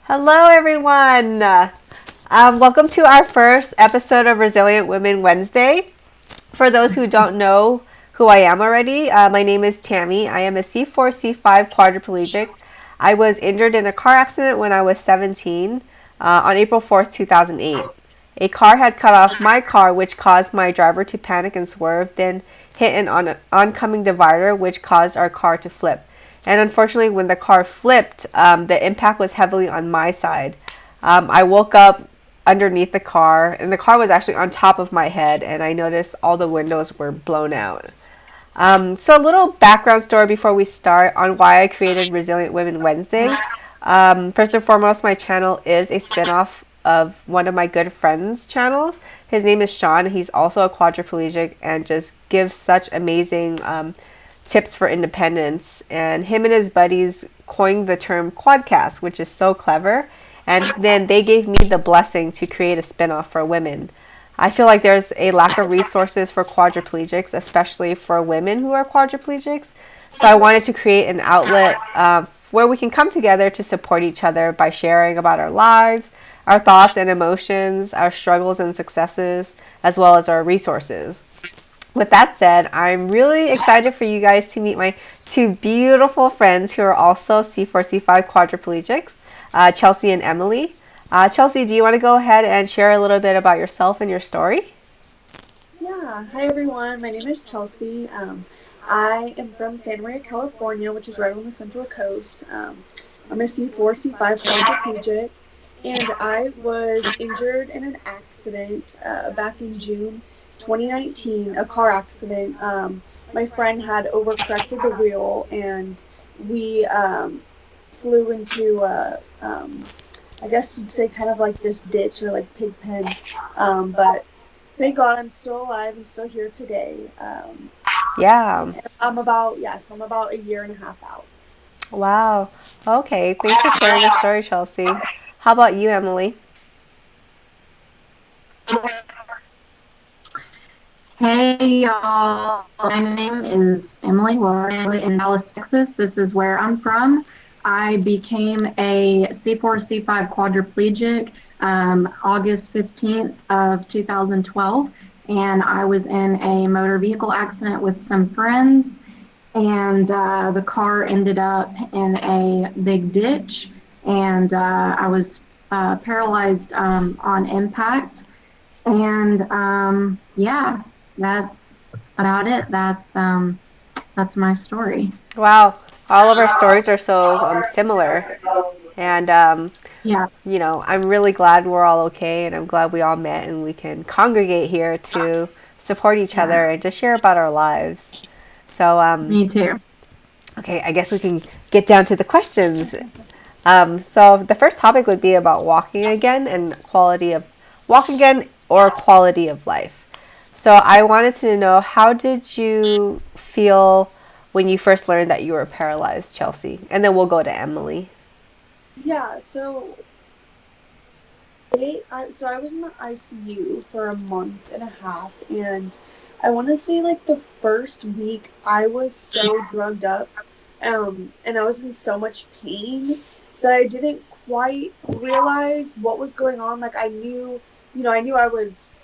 Hello, everyone. Welcome to our first episode of Resilient Women Wednesday. For those who don't know who I am already, my name is Tammy. I am a C4, C5 quadriplegic. I was injured in a car accident when I was 17 on April 4th, 2008. A car had cut off my car, which caused my driver to panic and swerve, then hit an oncoming divider, which caused our car to flip. And unfortunately, when the car flipped, the impact was heavily on my side. I woke up underneath the car, and the car was actually on top of my head, and I noticed all the windows were blown out. So a little background story before we start on why I created Resilient Women Wednesday. First and foremost, my channel is a spinoff of one of my good friends' channels. His name is Sean. He's also a quadriplegic and just gives such amazing tips for independence. And him and his buddies coined the term quadcast, which is so clever. And then they gave me the blessing to create a spinoff for women. I feel like there's a lack of resources for quadriplegics, especially for women who are quadriplegics. So I wanted to create an outlet where we can come together to support each other by sharing about our lives, our thoughts and emotions, our struggles and successes, as well as our resources. With that said, I'm really excited for you guys to meet my two beautiful friends who are also C4, C5 quadriplegics, Chelsee and Emily. Chelsee, do you want to go ahead and share a little bit about yourself and your story? Yeah, hi everyone. My name is Chelsee. I am from Santa Maria, California, which is right on the Central Coast. I'm a C4, C5 quadriplegic, and I was injured in an accident back in June 2019, a car accident. My friend had overcorrected the wheel, and we flew into, I guess you'd say, kind of like this ditch or like pig pen. But thank God I'm still alive and still here today. Yeah. So I'm about a year and a half out. Wow. Okay. Thanks for sharing your story, Chelsee. How about you, Emily? Hey y'all, my name is Emily. We're in Dallas, Texas. This is where I'm from. I became a C4 C5 quadriplegic August 15th of 2012, and I was in a motor vehicle accident with some friends, and the car ended up in a big ditch, and I was paralyzed on impact. And yeah, that's about it. That's my story. Wow. All of our stories are so similar. And, Yeah, I'm really glad we're all okay, and I'm glad we all met and we can congregate here to support each yeah, other and just share about our lives. So, me too. okay, I guess we can get down to the questions. So the first topic would be about walking again and quality of walk again or quality of life. So I wanted to know, how did you feel when you first learned that you were paralyzed, Chelsee? And then we'll go to Emily. Yeah, so I was in the ICU for a month and a half, and I want to say like the first week I was so drugged up, and I was in so much pain that I didn't quite realize what was going on. Like I knew I was,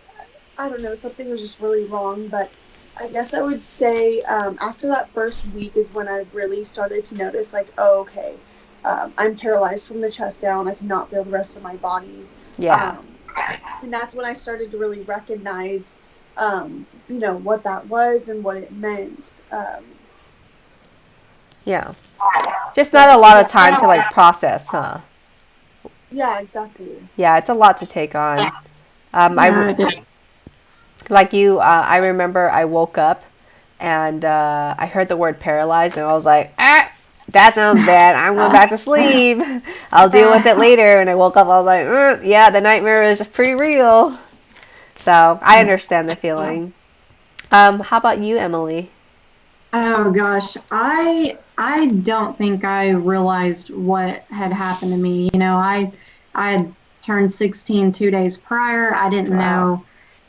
I don't know, something was just really wrong, but I guess I would say after that first week is when I really started to notice, like, oh, okay, I'm paralyzed from the chest down. I cannot feel the rest of my body. Yeah. Um, and that's when I started to really recognize, what that was and what it meant. Yeah. Just not a So, lot of yeah, time to like process, huh? yeah, exactly. Yeah, it's a lot to take on. Yeah, I did. Like you, I remember I woke up and I heard the word paralyzed, and I was like, that sounds bad. I'm going back to sleep. I'll deal with it later. And I woke up, I was like, yeah, the nightmare is pretty real. So I understand the feeling. How about you, Emily? Oh gosh, I don't think I realized what had happened to me. I had turned 16 2 days prior. I didn't Wow. know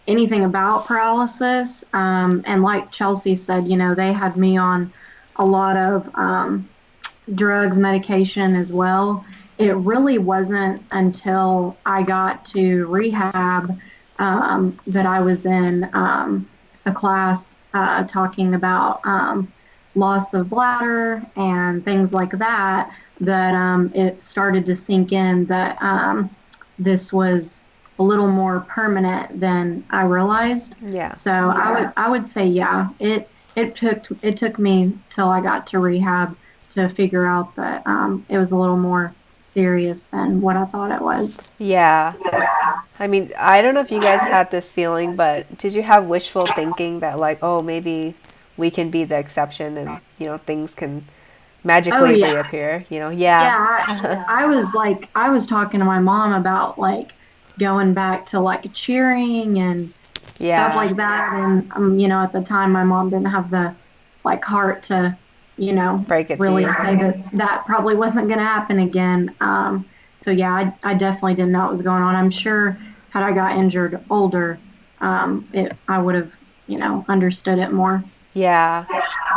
anything about paralysis. And like Chelsea said, they had me on a lot of drugs, medication as well. It really wasn't until I got to rehab that I was in a class talking about loss of bladder and things like that, that it started to sink in that this was a little more permanent than I realized. Yeah. So I would say yeah, it took me till I got to rehab to figure out that it was a little more serious than what I thought it was. Yeah. I mean, I don't know if you guys had this feeling, but did you have wishful thinking that, like, oh, maybe we can be the exception and, things can Oh magically yeah, reappear? Yeah. yeah. I was talking to my mom about like going back to like cheering and stuff Yeah. like that, and at the time my mom didn't have the like heart to Break it to really you. say that that probably wasn't going to happen again. So yeah, I definitely didn't know what was going on. I'm sure had I got injured older, I would have understood it more. Yeah.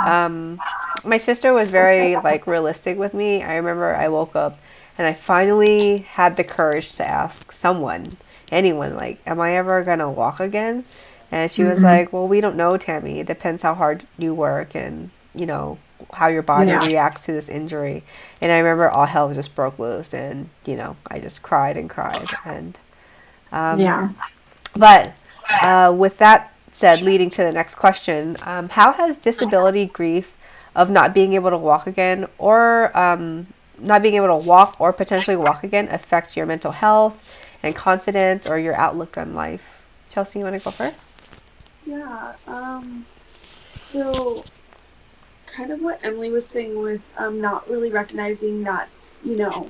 Um, my sister was very like realistic with me. I remember I woke up and I finally had the courage to ask someone, anyone, like, am I ever gonna walk again? And she was Hmm. like, well, we don't know, Tammy. It depends how hard you work and, how your body Yeah, reacts to this injury. And I remember all hell just broke loose and, I just cried and cried. And um, yeah. but with that said, leading to the next question, how has disability grief of not being able to walk again or not being able to walk or potentially walk again affect your mental health and confidence or your outlook on life? Chelsee, you want to go first? Yeah. So kind of what Emily was saying with not really recognizing that,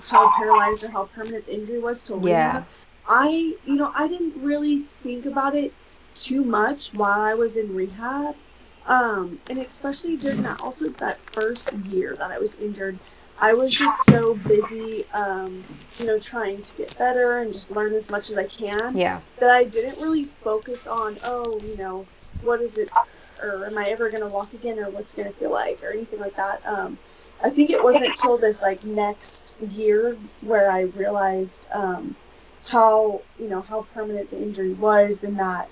how paralyzed or how permanent the injury was till Yeah. rehab. I didn't really think about it too much while I was in rehab. And especially during that first year that I was injured, I was just so busy, trying to get better and just learn as much as I can Yeah. that I didn't really focus on, oh, what is it, or am I ever going to walk again, or what's going to feel like, or anything like that. I think it wasn't until this like next year where I realized how permanent the injury was, and that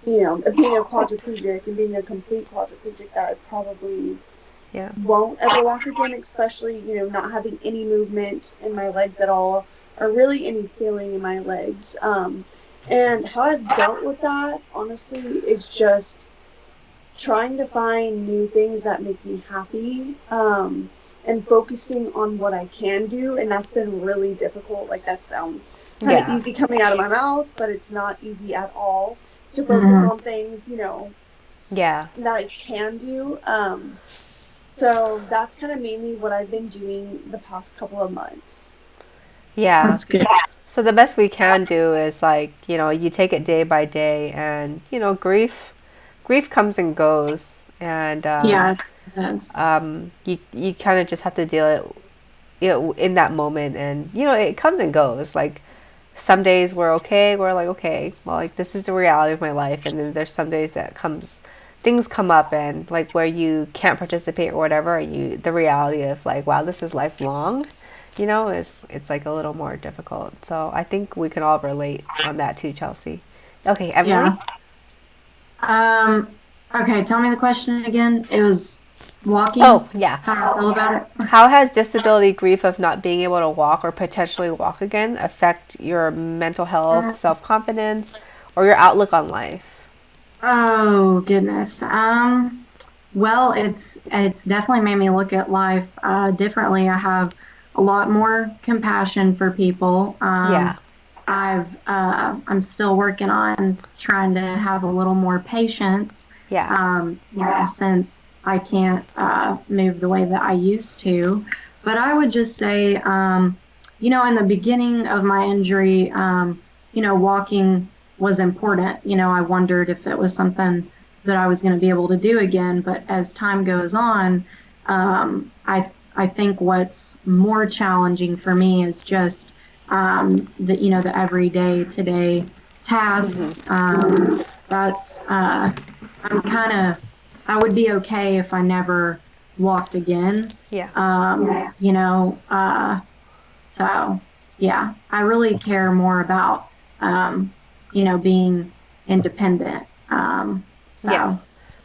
being a quadriplegic and being a complete quadriplegic, that I probably Yeah. won't ever walk again, especially, not having any movement in my legs at all, or really any feeling in my legs. And how I've dealt with that, honestly, is just trying to find new things that make me happy, and focusing on what I can do. And that's been really difficult. Like, that sounds kind of Yeah. easy coming out of my mouth, but it's not easy at all to focus Hmm. on things, Yeah. that I can do. So that's kind of mainly what I've been doing the past couple of months. Yeah. That's good. So the best we can do is, like, you take it day by day and, grief comes and goes and Yeah, it does. you kind of just have to deal it, in that moment, and it comes and goes. Like, some days we're okay, we're like, okay, well, like, this is the reality of my life, and then there's some days that things come up, and like where you can't participate or whatever, and the reality of, like, wow, this is lifelong, is it's like a little more difficult. So I think we can all relate on that too, Chelsee. Okay, Emily. Yeah. Um, okay, tell me the question again. It was Oh, walking, yeah. how I feel about it. How has disability grief of not being able to walk or potentially walk again affect your mental health, self-confidence, or your outlook on life? Oh goodness. Well, it's definitely made me look at life differently. I have a lot more compassion for people. Yeah. I'm still working on trying to have a little more patience. Yeah. Since I can't move the way that I used to. But I would just say, in the beginning of my injury, walking was important. I wondered if it was something that I was going to be able to do again. But as time goes on, I think what's more challenging for me is just the everyday today Hmm. tasks. That's I'm kind of I would be okay if I never walked again. Yeah. You know, so yeah, I really care more about, you know, being independent. Yeah. So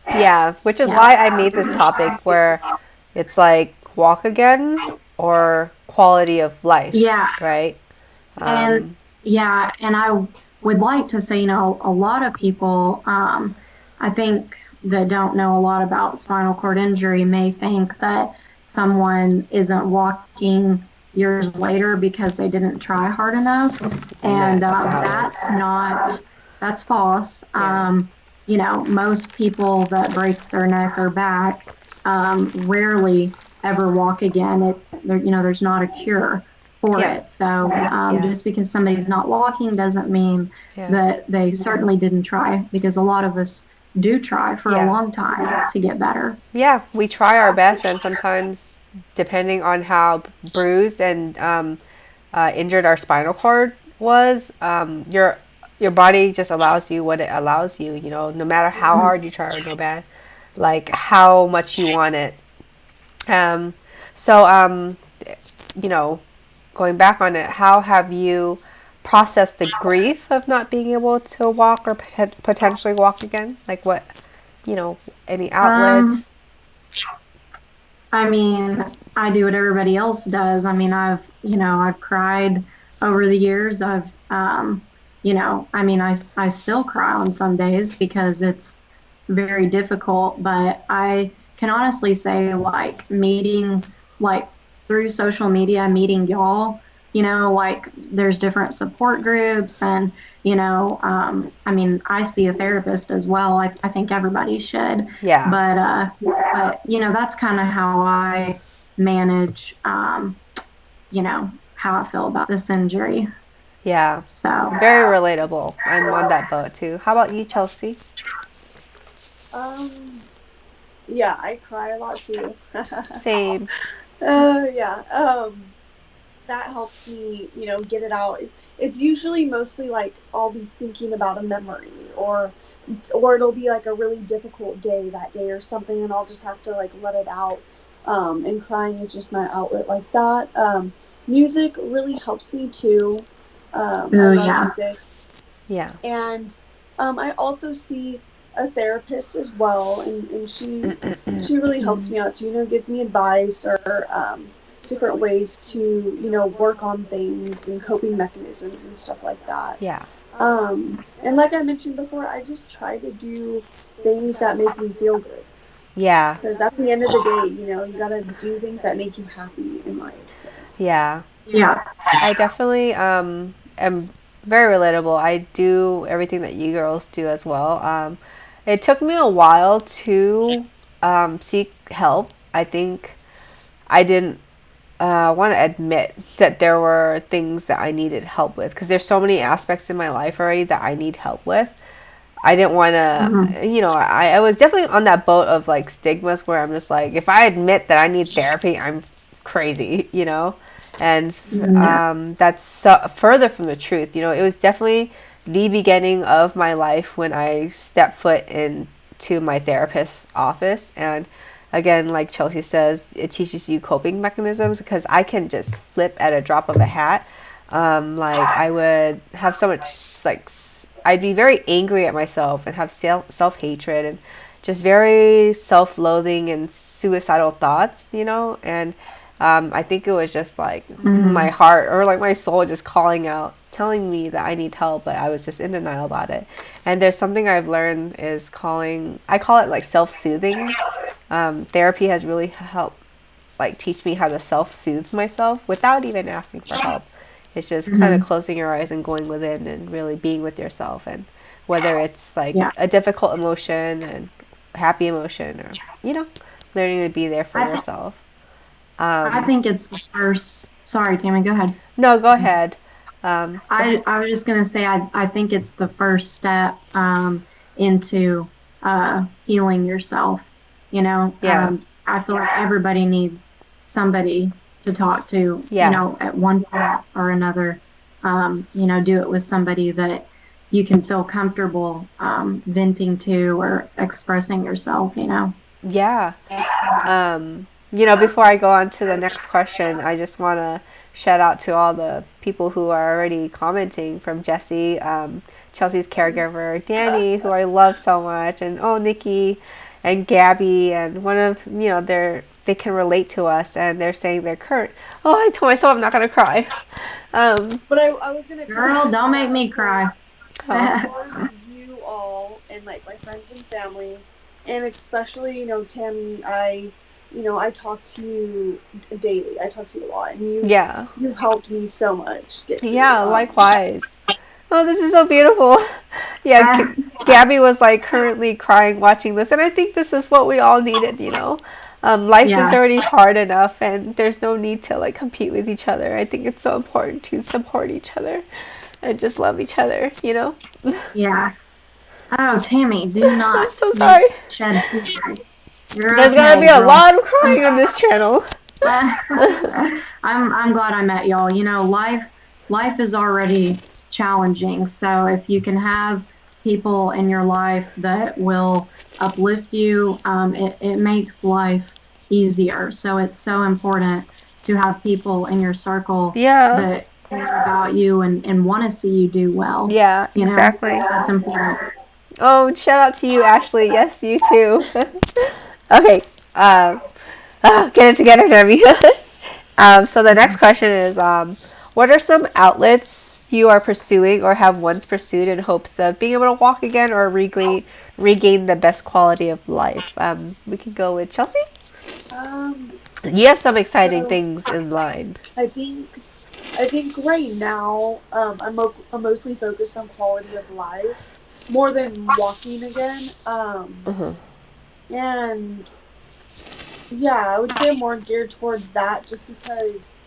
Yeah, which is why I made this topic where it's like walk again or quality of life, yeah, right? and Um, yeah, and I would like to say, you know, a lot of people, I think that don't know a lot about spinal cord injury may think that someone isn't walking years later because they didn't try hard enough, and that's not how it works. that's false. Yeah. You know, most people that break their neck or back rarely ever walk again. It's there, you know, there's not a cure for Yeah. it. So Yeah. just because somebody's not walking doesn't mean Yeah. that they certainly didn't try, because a lot of us do try for a Yeah. long time to get better. Yeah, we try our best, and sometimes, depending on how bruised and injured our spinal cord was, your body just allows you what it allows you. You know, no matter how hard you try or no bad, like how much you want it. Um, so, you know, going back on it, how have you processed the grief of not being able to walk or potentially walk again? Like what, you know, any Um, outlets? I mean, I do what everybody else does. I mean, you know, I've cried over the years. You know, I mean, I still cry on some days because it's very difficult, but I can honestly say, like, like, through social media, meeting y'all, you know, like, there's different support groups, and, you know, I mean, I see a therapist as well. I think everybody should. Yeah. But you know, that's kind of how I manage, you know, how I feel about this injury. Yeah. So, Very relatable. I'm on that boat too. How about you, Chelsea? Um, yeah, I cry a lot too. Same. Yeah. That helps me, get it out. It's usually mostly like I'll be thinking about a memory, or it'll be like a really difficult day that day or something, and I'll just have to like let it out. And crying is just my outlet like that. Music really helps me too. I oh love yeah. music, Yeah. and I also see a therapist as well, and she really helps me out too. Gives me advice or different ways to work on things and coping mechanisms and stuff like that. Yeah. And like I mentioned before, I just try to do things that make me feel good. Yeah. Because at the end of the day, you gotta do things that make you happy in life. So. Yeah. Yeah. I definitely am very relatable. I do everything that you girls do as well. It took me a while to seek help. I think I didn't want to admit that there were things that I needed help with because there's so many aspects in my life already that I need help with. I didn't want Mhm. to, I was definitely on that boat of like stigmas where I'm just like, if I admit that I need therapy, I'm crazy, you know? And Yeah. that's further from the truth. You know, it was definitely the beginning of my life when I stepped foot into my therapist's office. And again, like Chelsea says, it teaches you coping mechanisms because I can just flip at a drop of a hat. Like I would have so much like I'd be very angry at myself and have self hatred and just very self loathing and suicidal thoughts, you know. And I think it was just like my Mhm. heart or like my soul just calling out, telling me that I need help, but I was just in denial about it. And there's something I've learned is I call it like self soothing. Therapy has really helped like teach me how to self-soothe myself without even asking for help. It's just kind of Mhm. closing your eyes and going within and really being with yourself, and whether it's like Yeah. a difficult emotion and happy emotion, or learning to be there for I think yourself. I think it's the first. Sorry, Tammy, go ahead. No, go ahead. Go ahead. I was just gonna say I think it's the first step into healing yourself. You know, Yeah. I feel like everybody needs somebody to talk to. You Yeah. know, at one point or another. You know, do it with somebody that you can feel comfortable venting to or expressing yourself. You know. Yeah. Before I go on to the next question, I just want to shout out to all the people who are already commenting from Jesse, Chelsea's caregiver, Danny, who I love so much, and Nikki and Gabby, and one of, they can relate to us and they're saying they're current. Oh, I told myself I'm not going to cry. Um, But I was gonna tell Girl, you don't make that, me cry. of oh, course, you all and like my friends and family, and especially Tammy. I talk to you daily. I talk to you a lot, and yeah. you've helped me so much get through. Yeah, likewise. Oh, this is so beautiful. Yeah, Gabby was like currently crying watching this, and I think this is what we all needed. Life is Yeah, already hard enough, and there's no need to like compete with each other. I think it's so important to support each other and just love each other. yeah. Oh, Tammy, do I'm not so make sorry. shed tears. You're There's gonna be okay, a girl. lot of crying on this channel. I'm glad I met y'all. Life is already challenging. So if you can have people in your life that will uplift you, it makes life easier. So it's so important to have people in your circle Yeah, that care about you and want to see you do well. yeah, You know, exactly. that's important. Oh, shout out to you, Ashley. Yes, you too. Okay. Get it together, Debbie. So the next question is, what are some outlets you are pursuing or have once pursued in hopes of being able to walk again or regain the best quality of life? We can go with Chelsea. Um, You have some exciting so things in line. I think I think right now, I'm mostly focused on quality of life more than walking again. Uh-huh. And yeah, I would say I'm more geared towards that just because,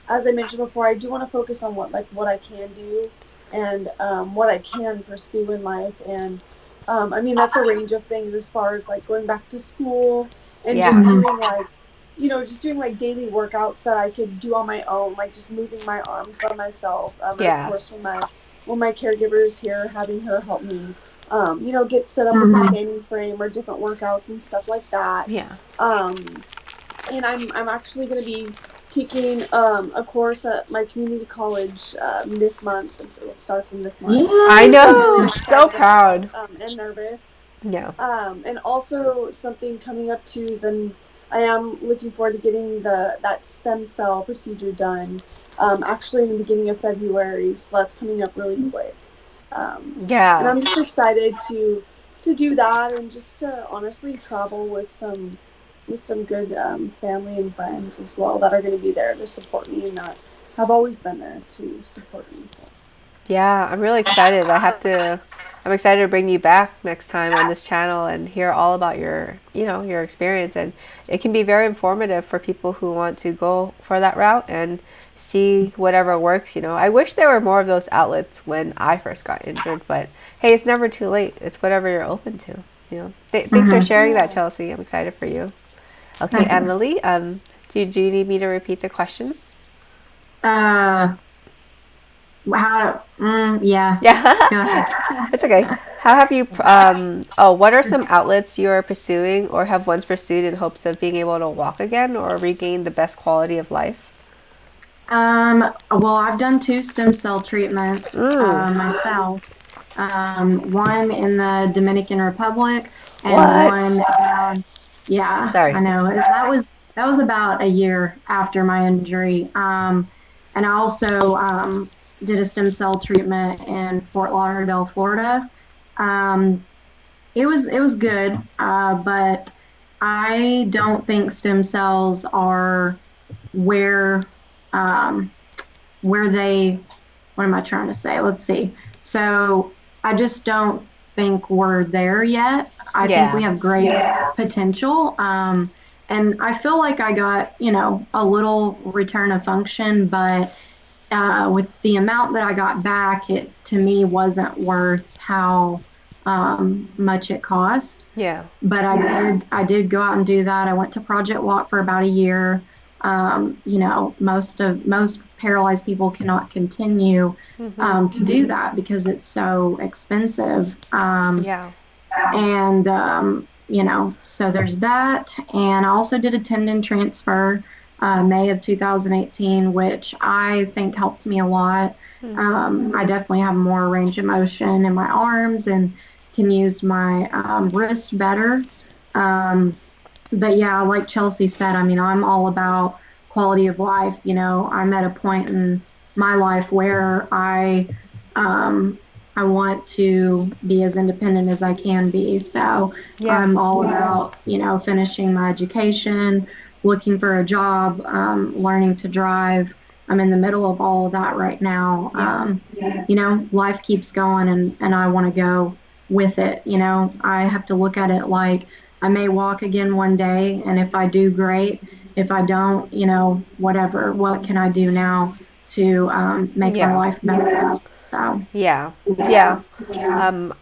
as I mentioned before, I do want to focus on what I can do and what I can pursue in life. And I mean, that's a range of things as far as like going back to school and Yeah. just Mhm. doing just doing like daily workouts that I could do on my own, like just moving my arms by myself. And of Yeah. course, when my caregiver is here, having her help me, get set up with the Mhm. standing frame or different workouts and stuff like that. Yeah. Um, and I'm actually going to be taking a course at my community college this month, and so it starts in this month. I So I'm really know. So excited about proud. and nervous. Yeah. And also something coming up too is, and I am looking forward to getting that stem cell procedure done. Actually, in the beginning of February, so that's coming up really quick. And Yeah. I'm just excited to do that and just to honestly travel with some good family and friends as well that are going to be there to support me and that have always been there to support me. So. Yeah, I'm really excited. I'm excited to bring you back next time on this channel and hear all about your experience. And it can be very informative for people who want to go for that route and see whatever works. I wish there were more of those outlets when I first got injured, but hey, it's never too late. It's whatever you're open to. Thanks for Mhm. sharing that, Yeah. Chelsea. I'm excited for you. Okay, Emily, do you need me to repeat the questions? Uh, yeah. Yeah. Go ahead. It's okay. How have you, what are some outlets you are pursuing or have once pursued in hopes of being able to walk again or regain the best quality of life? Well, I've done two stem cell treatments Mm. myself. One in the Dominican Republic and What? one, yeah, Sorry. I know. That was about a year after my injury. And I also did a stem cell treatment in Fort Lauderdale, Florida. Um, it was good, but I don't think stem cells are where um, where they what am I trying to say? Let's see. So I just don't think we're there yet. I think we Yeah. have great potential. And I feel like I got, a little return of function, but with the amount that I got back, it to me wasn't worth how much it cost. Yeah. But I did go out and do that. I went to Project Walk for about a year. Most paralyzed people cannot continue Mm-hmm. to do that because it's so expensive. Yeah. And So there's that. And I also did a tendon transfer May of 2018, which I think helped me a lot. I definitely have more range of motion in my arms and can use my wrist better. Um, but yeah, like Chelsea said, I mean, I'm all about quality of life. I'm at a point in my life where um, I want to be as independent as I can be. So Yeah. I'm all about, finishing my education, looking for a job, learning to drive. I'm in the middle of all of that right now. Yeah. Life keeps going and I want to go with it. I have to look at it like I may walk again one day, and if I do, great. If I don't, whatever. What can I do now to make my Yeah. life better? So, Yeah. Yeah. yeah, Um,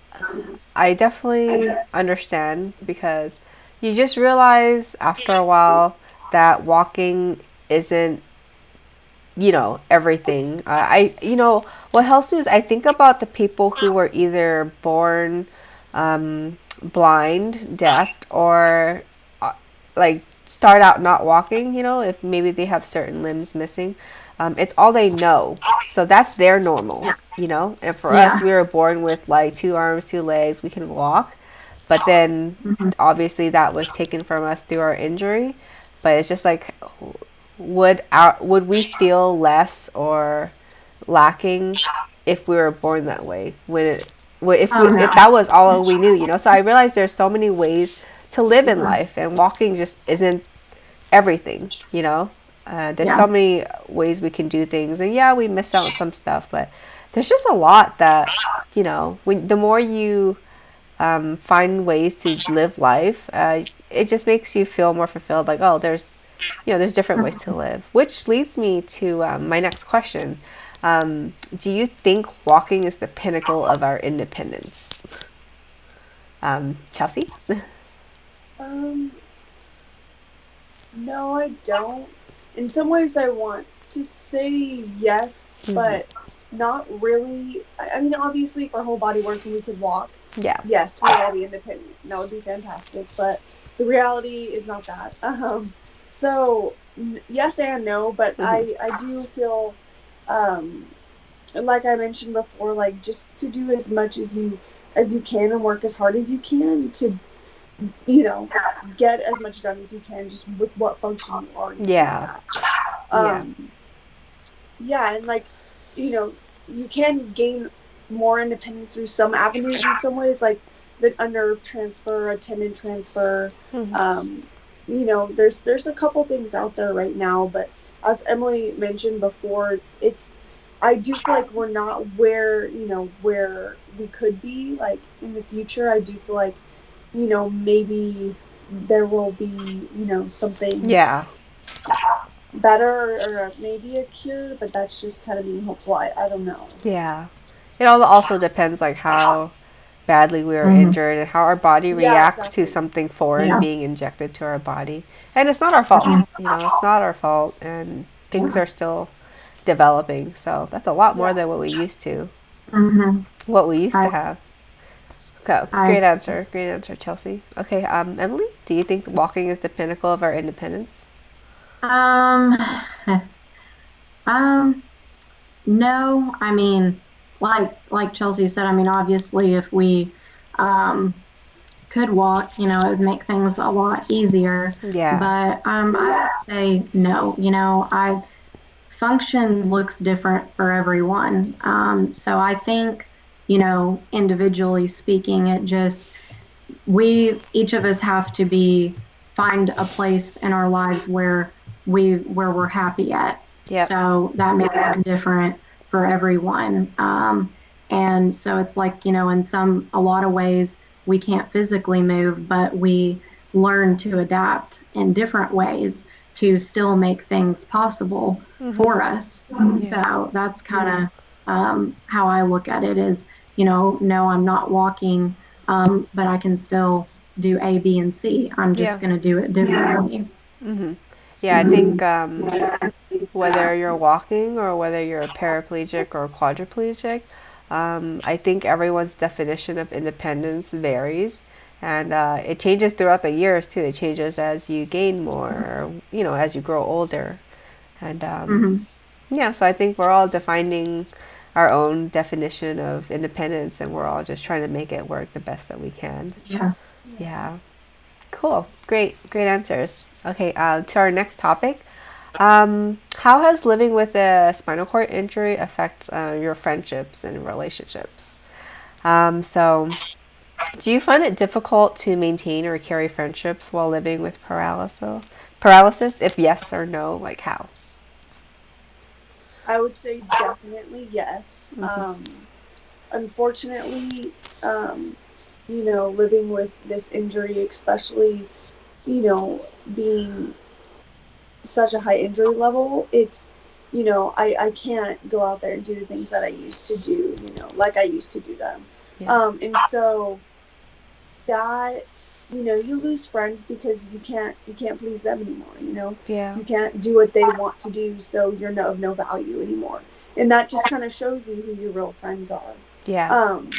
I definitely understand because you just realize after a while that walking isn't, everything. What helps me is I think about the people who were either born blind, deaf, or like start out not walking, if maybe they have certain limbs missing. It's all they know. So that's their normal, And for us, yeah, we were born with like two arms, two legs, we can walk. But then hmm obviously that was taken from us through our injury. But it's just like, would we feel less or lacking if we were born that way? oh If no, that was all we knew, So I realized there's so many ways to live in hmm life, and walking just isn't everything. There's yeah, so many ways we can do things, and yeah, we miss out on some stuff, but there's just a lot that the more you find ways to live life, it just makes you feel more fulfilled. Like, oh, there's different ways to live, which leads me to my next question. Do you think walking is the pinnacle of our independence? Chelsea? Um, no, I don't. In some ways, I want to say yes, Mm-hmm. but not really. I mean, obviously, if our whole body worked and we could walk, Yeah. yes, we'd all be independent. That would be fantastic. But the reality is not that. So yes and no, but Mm-hmm. I do feel, um, like I mentioned before, like just to do as much as you can and work as hard as you can to you know, get as much done as you can just with what function you already do Yeah. have. Yeah. Um, yeah, and like, you know, you can gain more independence through some avenues in some ways, like a nerve transfer, a tendon transfer. Mm-hmm. Um, there's a couple things out there right now, but as Emily mentioned before, I do feel like we're not where we could be like in the future. I do feel like maybe there will be, something Yeah. better or maybe a cure, but that's just kind of being hopeful. I don't know. Yeah. It all also depends like how badly we were hmm injured and how our body Yeah, reacts to exactly. something foreign yeah, being injected to our body. And it's not our fault. hmm It's not our fault, and things are still developing. So that's a lot more Yeah. than hmm what we used to I, have. Okay, I, great answer, Chelsea. Okay, Emily, do you think walking is the pinnacle of our independence? um, um, no, I mean, like Chelsea said, I mean, obviously, if we um could walk, it would make things a lot easier. Yeah, But I would say no. I function looks different for everyone. So I think, individually speaking, it just we each of us have to be find a place in our lives where we're happy at. yep, So that may look different for everyone. And so it's like, in a lot of ways we can't physically move, but we learn to adapt in different ways to still make things possible for us. yeah, So that's kind of how I look at it is, no, I'm not walking, but I can still do A, B, and C. I'm just yeah. going to do it differently. Yeah, I think whether you're walking or whether you're a paraplegic or quadriplegic, I think everyone's definition of independence varies. And it changes throughout the years too. It changes as you gain more, or, as you grow older. And Hmm. yeah, so I think we're all defining our own definition of independence, and we're all just trying to make it work the best that we can. Yeah. Yeah. Yeah. Cool. Great answers. Okay, to our next topic. How has living with a spinal cord injury affect your friendships and relationships? So, do you find it difficult to maintain or carry friendships while living with paralysis? Paralysis? If yes or no, like how? I would say definitely yes. Unfortunately, um, living with this injury, especially, being such a high injury level, I can't go out there and do the things that I used to do, like I used to do them. Yeah. And so that, you lose friends because you can't please them anymore, Yeah. you can't do what they want to do, so you're of no value anymore. And that just kind of shows you who your real friends are. Yeah. Um,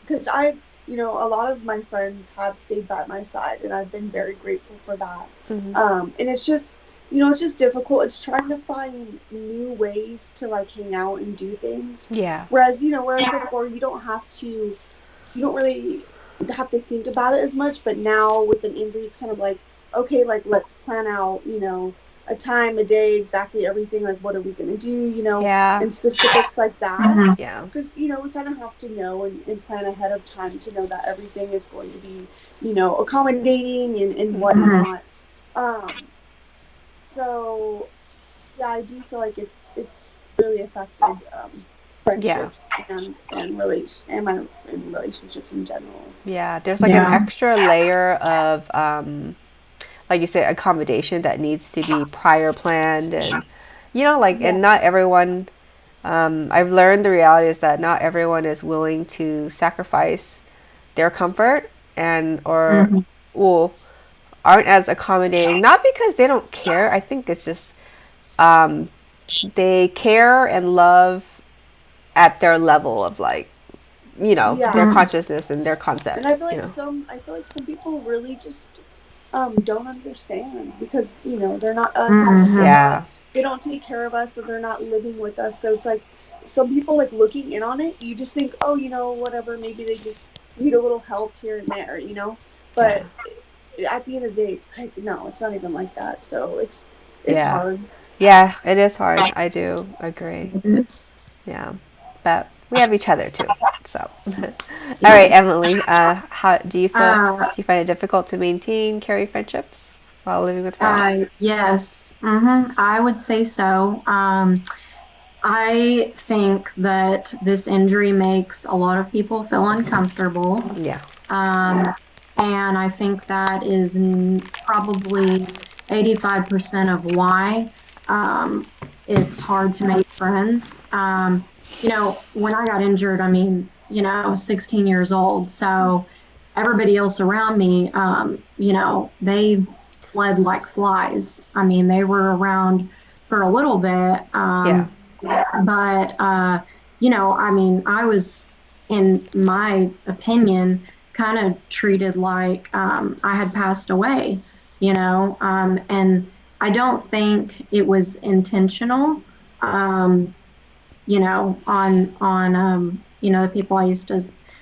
because a lot of my friends have stayed by my side, and I've been very grateful for that. Hmm. And it's just difficult. It's trying to find new ways to like hang out and do things. Yeah. Whereas before you don't really have to think about it as much. But now with an injury, it's kind of like, okay, like let's plan out, a time, a day, exactly everything. Like, what are we going to do, Yeah. and specifics like that. Hmm. Yeah. Because, we kind of have to know and plan ahead of time to know that everything is going to be, accommodating and Hmm. Hmm. whatnot. Um, so yeah, I do feel like it's really affected Yeah. friendships and relationships in general. Yeah. There's like an Yeah. extra layer of, like you said, accommodation that needs to be prior planned, and Yeah, and not everyone. I've learned the reality is that not everyone is willing to sacrifice their comfort and or Hmm. well aren't as accommodating. Not because they don't care. I think it's just um, they care and love at their level of like their yeah. Hmm. consciousness and their And concept. I feel like some people really just don't understand because they're not us, or Hmm. Yeah. they don't take care of us, or they're not living with us. So it's like some people, like, looking in on it, you just think, oh, whatever, maybe they just need a little help here and there, Yeah. but at the end of the day, it's like, no, it's not even like that. So it's Yeah. hard. Yeah. It is hard. I do agree. It is. Yeah. But we have each other too. So, all right, Yes. Emily. How Uh, do you find it difficult to maintain carry friendships while living with paralysis? yes. I would say so. I think that this injury makes a lot of people feel uncomfortable. Yeah. Um, and I think that is probably 85% of why it's hard to make friends. When I got injured, I mean, I was 16 years old. So everybody else around me, they fled like flies. I mean, they were around for a little bit. Yeah. But I mean, I was, in my opinion, kind of treated like I had passed away, and I don't think it was intentional, on the people I used to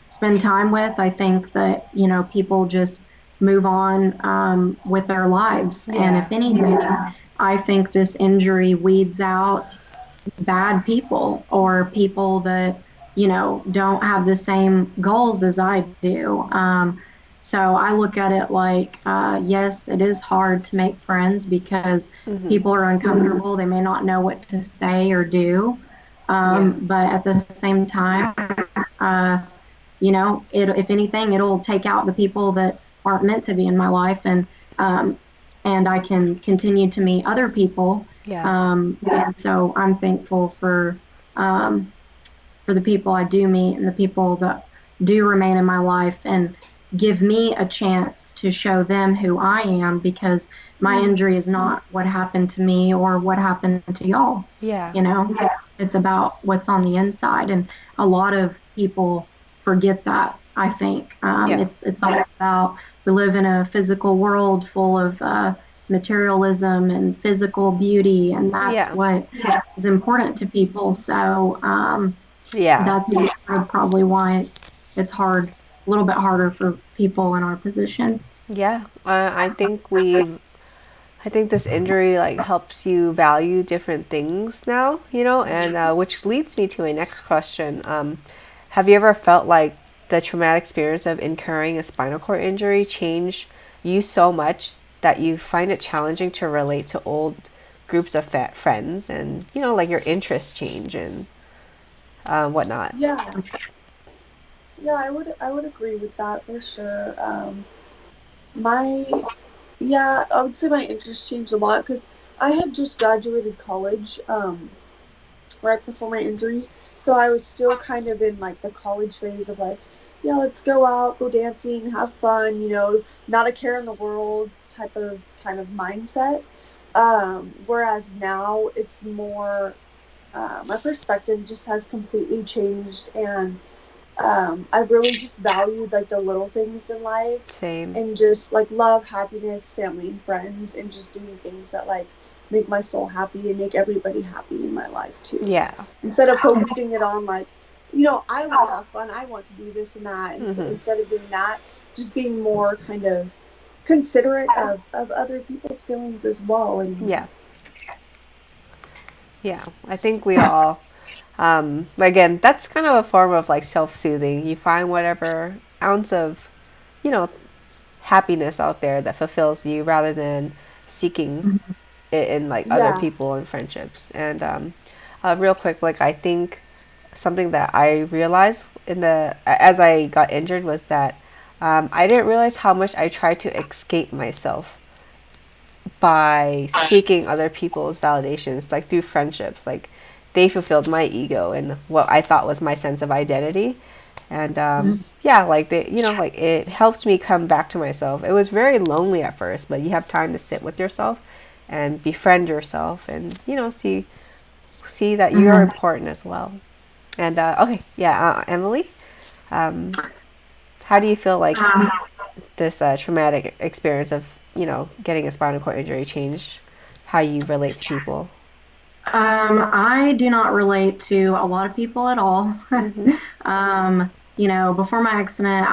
spend time with. I think that people just move on with their lives, and if Yeah. anything, I think this injury weeds out bad people or people that don't have the same goals as I do. So I look at it like, yes, it is hard to make friends because Mm-hmm. people are uncomfortable. They may not know what to say or do. Yeah. But at the same time, uh, if anything, it'll take out the people that aren't meant to be in my life, um, and I can continue to meet other people. Yeah. And so I'm thankful um, for the people I do meet and the people that do remain in my life and give me a chance to show them who I am, because my Mm, injury is not what happened to me or what happened to y'all. Yeah. You know, it's about what's on the inside. And a lot of people forget that. I think Yeah. it's all about we live in a physical world full of materialism and physical beauty, and that's Yeah. what is important to people. So Yeah. that's probably why it's hard, a little bit harder for people in our position. Yeah. I think this injury like helps you value different things now, and which leads me to my next question. Have you ever felt like the traumatic experience of incurring a spinal cord injury changed you so much that you find it challenging to relate to old groups of friends, and like your interests change and whatnot? Yeah, yeah, I would agree with that for sure. My Yeah, I would say my interest changed a lot because I had just graduated college right before my injury, so I was still kind of in like the college phase of like, yeah, let's go out, go dancing, have fun, not a care in the world type of kind of mindset. Whereas now it's more, my perspective just has completely changed, and I've really just valued like the little things in life Same. and just like love, happiness, family, and friends, and just doing things that like make my soul happy and make everybody happy in my life too. Yeah. Instead of focusing it on like, I want to have fun, I want to do this and that, and so Hmm. instead of doing that, just being more kind of considerate of other people's feelings as well. And Yeah. Yeah. I think we all again, that's kind of a form of like self-soothing. You find whatever ounce of, you know, happiness out there that fulfills you rather than seeking it in like other yeah, people and friendships. And real quick, like I think something that I realized as I got injured was that I didn't realize how much I tried to escape myself by seeking other people's validations, like through friendships. Like they fulfilled my ego and what I thought was my sense of identity. And yeah, like like it helped me come back to myself. It was very lonely at first, but you have time to sit with yourself and befriend yourself, and see that you're Mhm. important as well. And okay, yeah, Emily, um, how do you feel like Um, this traumatic experience of getting a spinal cord injury changed how you relate to people? I do not relate to a lot of people at all. Hmm. Before my accident,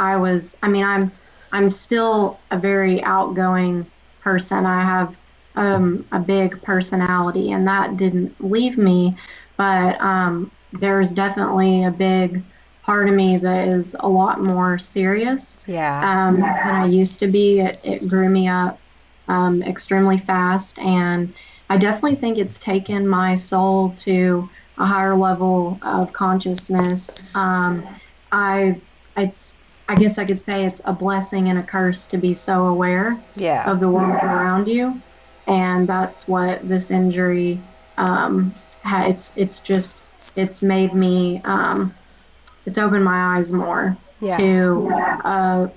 I'm still a very outgoing person. I have a big personality, and that didn't leave me. But there's definitely a big part of me that is a lot more serious Yeah. than I used to be. It grew me up extremely fast, and I definitely think it's taken my soul to a higher level of consciousness. I, it's, I guess I could say it's a blessing and a curse to be so aware Yeah. of the world around you, and that's what this injury it's just it's made me it's opened my eyes more Yeah. to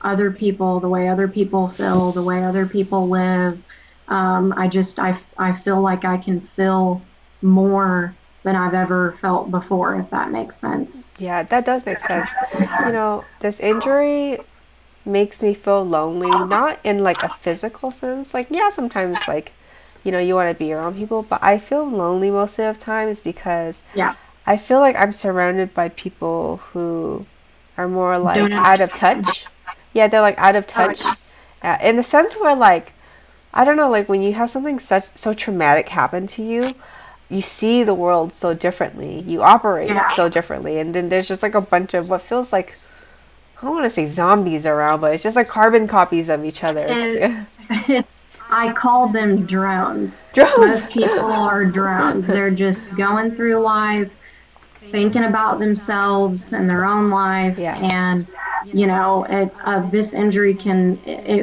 other people, the way other people feel, the way other people live. I feel like I can feel more than I've ever felt before, if that makes sense. Yeah, that does make sense. This injury makes me feel lonely, not in like a physical sense. Like, yeah, sometimes like, you want to be around people, but I feel lonely most of the time is because Yeah, I feel like I'm surrounded by people who are more don't like out of understand. touch. Yeah, they're like out of Oh, touch, in the sense where like I don't know, like when you have something so traumatic happen to you, you see the world so differently. You operate yeah, so differently, and then there's just like a bunch of what feels like I don't want to say zombies around, but it's just like carbon copies of each other. it, it's I call them drones. Drones. Most people are drones. They're just going through life thinking about themselves and their own life, Yeah. and this injury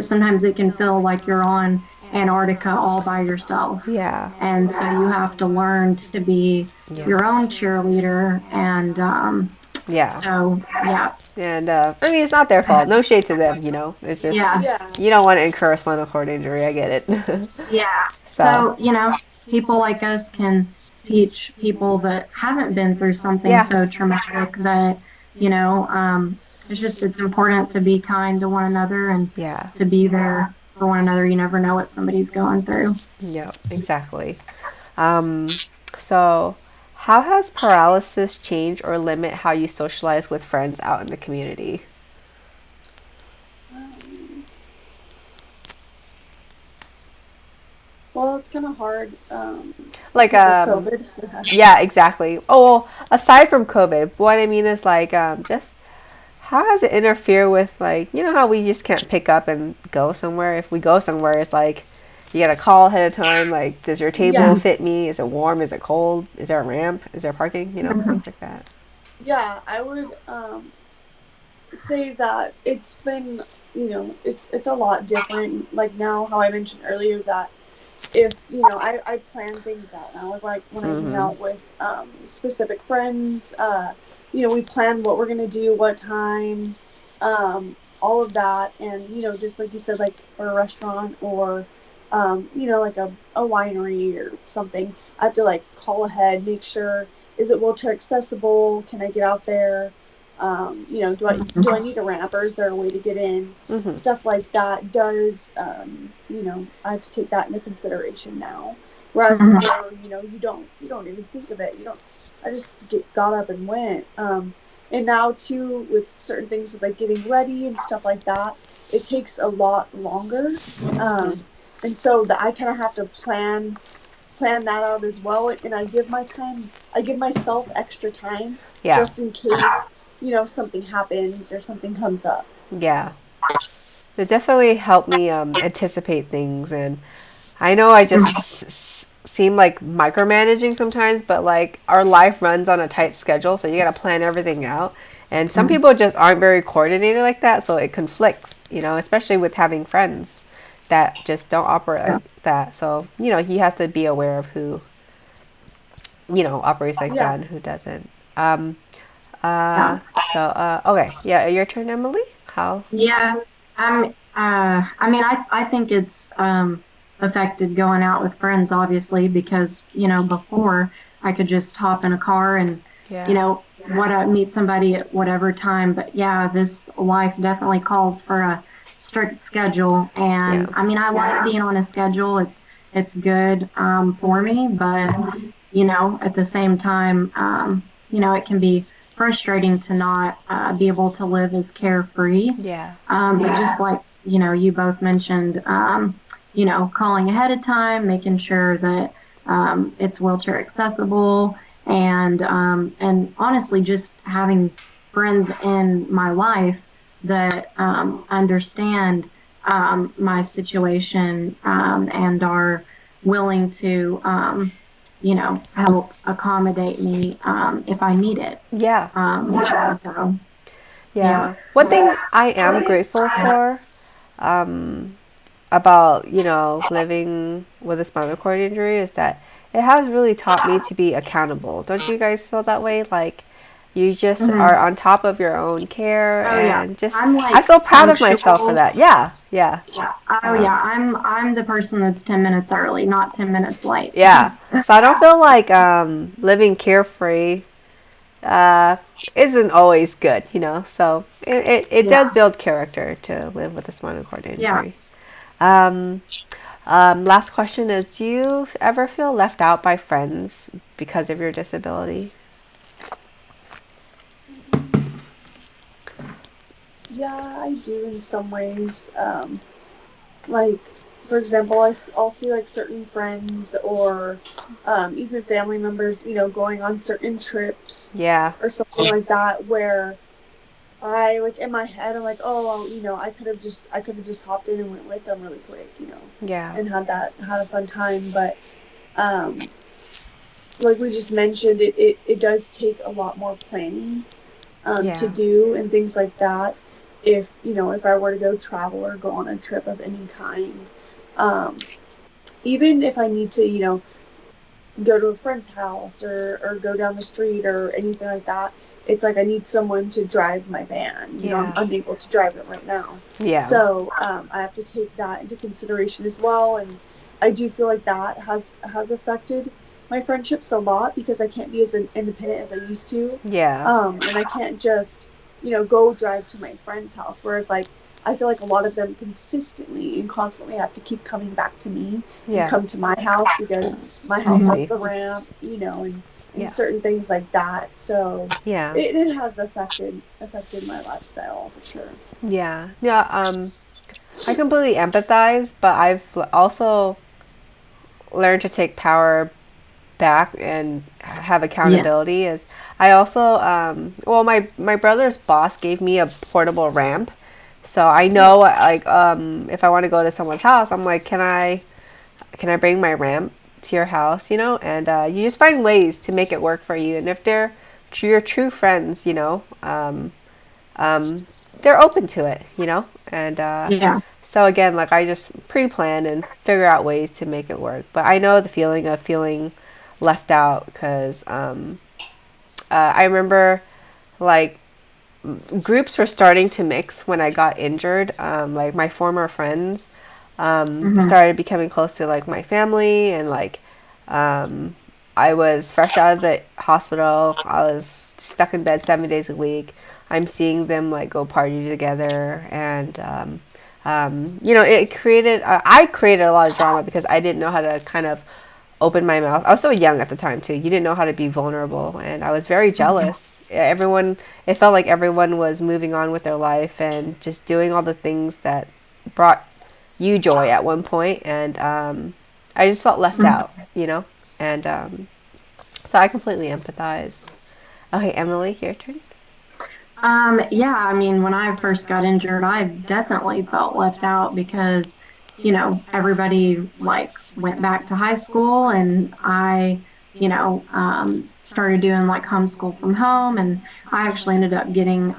sometimes it can feel like you're on Antarctica all by yourself, Yeah. and so you have to learn to be Yeah. your own cheerleader. And Yeah. so yeah. And I mean, it's not their fault. No shade to them. It's just Yeah. yeah, you don't want to incur a spinal cord injury. I get it. Yeah. So So, people like us can teach people that haven't been through something yeah. so traumatic that, you know, um, it's important to be kind to one another and Yeah. to be there for one another. You never know what somebody's going through. Yep, exactly. Um, so, how has paralysis changed or limit how you socialize with friends out in the community? Um, well, it's kind of hard Like, because of COVID. yeah, exactly. Oh, well, aside from COVID, what I mean is like, just how does it interfere with like, you know how we just can't pick up and go somewhere? If we go somewhere, it's like you gotta call ahead of time. Like, does your table Yeah, fit me? Is it warm? Is it cold? Is there a ramp? Is there parking? You know, things like that. yeah, I would say that it's been, it's a lot different. Like now, how I mentioned earlier that if I plan things out now, like when I hang Mm-hmm. out with specific friends, we plan what we're gonna do, what time, all of that, and just like you said, like for a restaurant or like a winery or something, I have to like call ahead, make sure, is it wheelchair accessible, can I get out there, do I need a ramp, or is there a way to get in, Mm-hmm. stuff like that does, I have to take that into consideration now. Whereas before, you don't even think of it. I just got up and went. And now too, with certain things with like getting ready and stuff like that, it takes a lot longer. Mm-hmm. And so that I kind of have to plan that out as well. And I give myself extra time Yeah. just in case, something happens or something comes up. Yeah. It definitely helped me anticipate things, and I know I just seem like micromanaging sometimes, but like our life runs on a tight schedule, so you got to plan everything out. And some people just aren't very coordinated like that, so it conflicts, you know, especially with having friends that just don't operate Yeah. like that. So, you know, you have to be aware of who, you know, operates like that Yeah. and who doesn't. Yeah. Okay. Yeah, your turn, Emily. How? Yeah, I mean, I think it's affected going out with friends, obviously, because, before I could just hop in a car and, Yeah. meet somebody at whatever time. But yeah, this life definitely calls for a strict schedule. Yeah. And I mean, I like being on a schedule. It's good for Mhm. me, but at the same time, it can be frustrating to not be able to live as carefree. Yeah. But just like, you both mentioned, calling ahead of time, making sure that it's wheelchair accessible, and honestly, just having friends in my life that understand my situation and are willing to, help accommodate me if I need it. Yeah. So, yeah. Yeah. One thing I am grateful for about, you know, living with a spinal cord injury is that it has really taught me to be accountable. Don't you guys feel that way? Like, you just are Mhm. on top of your own care Oh yeah, and just, I'm I like feel proud of myself for punctual. that. Yeah. Yeah. Yeah. Oh yeah, Um, I'm the person that's 10 minutes early, not 10 minutes late. yeah. So I don't feel like living carefree uh, isn't always good, you know? So it does Yeah. build character to live with a spinal cord Yeah. injury. Um, Last question is, do you ever feel left out by friends because of your disability? Yeah, I do in some ways. Like, for example, I'll see like certain friends or even family members, going on certain trips Yeah, or something like that, where I like in my head I'm like, oh, well, I could have just hopped in and went with them really quick, yeah, and had a fun time. But um, like we just mentioned, it does take a lot more planning to yeah, do and things like that. If I were to go travel or go on a trip of any kind, um, even if I need to, go to a friend's house or go down the street or anything like that, it's like I need someone to drive my van. I'm yeah, unable to drive it right now. yeah, So I have to take that into consideration as well. And I do feel like that has affected my friendships a lot because I can't be as independent as I used to. yeah, And I can't just, go drive to my friend's house. Whereas like I feel like a lot of them consistently and constantly have to keep coming back to me and Yeah. come to my house because my house Trust Mhm. has me. the ramp, and Yeah. certain things like that. So Yeah. it has affected my lifestyle for sure. Yeah. Yeah. I completely empathize, but also learned to take power back and have Yes. accountability. Is I also well, my brother's boss gave me a portable ramp, so I know like if I want to go to someone's house, I'm like, can I bring my ramp to your house? And you just find ways to make it work for you. And if they're your true friends, um, they're open to it. And Yeah. so again, like I just pre-plan and figure out ways to make it work. But I know the feeling of feeling left out because I remember like groups were starting to mix when I got injured. Like my former friends Mhm. started becoming close to like my family, and like um, I was fresh out of the hospital. I was stuck in bed 7 days a week. I'm seeing them like go party together, and it created. I created a lot of drama because I didn't know how to kind of open my mouth. I was so young at the time too. You didn't know how to be vulnerable, and I was very jealous. Everyone, it felt like everyone was moving on with their life and just doing all the things that brought you joy at one point, and I just felt left Mhm. out. And so I completely empathize. Okay, Emily, your turn. Yeah, I mean, when I first got injured, I definitely felt left out because, everybody like went back to high school and I, started doing like homeschool from home, and I actually ended up getting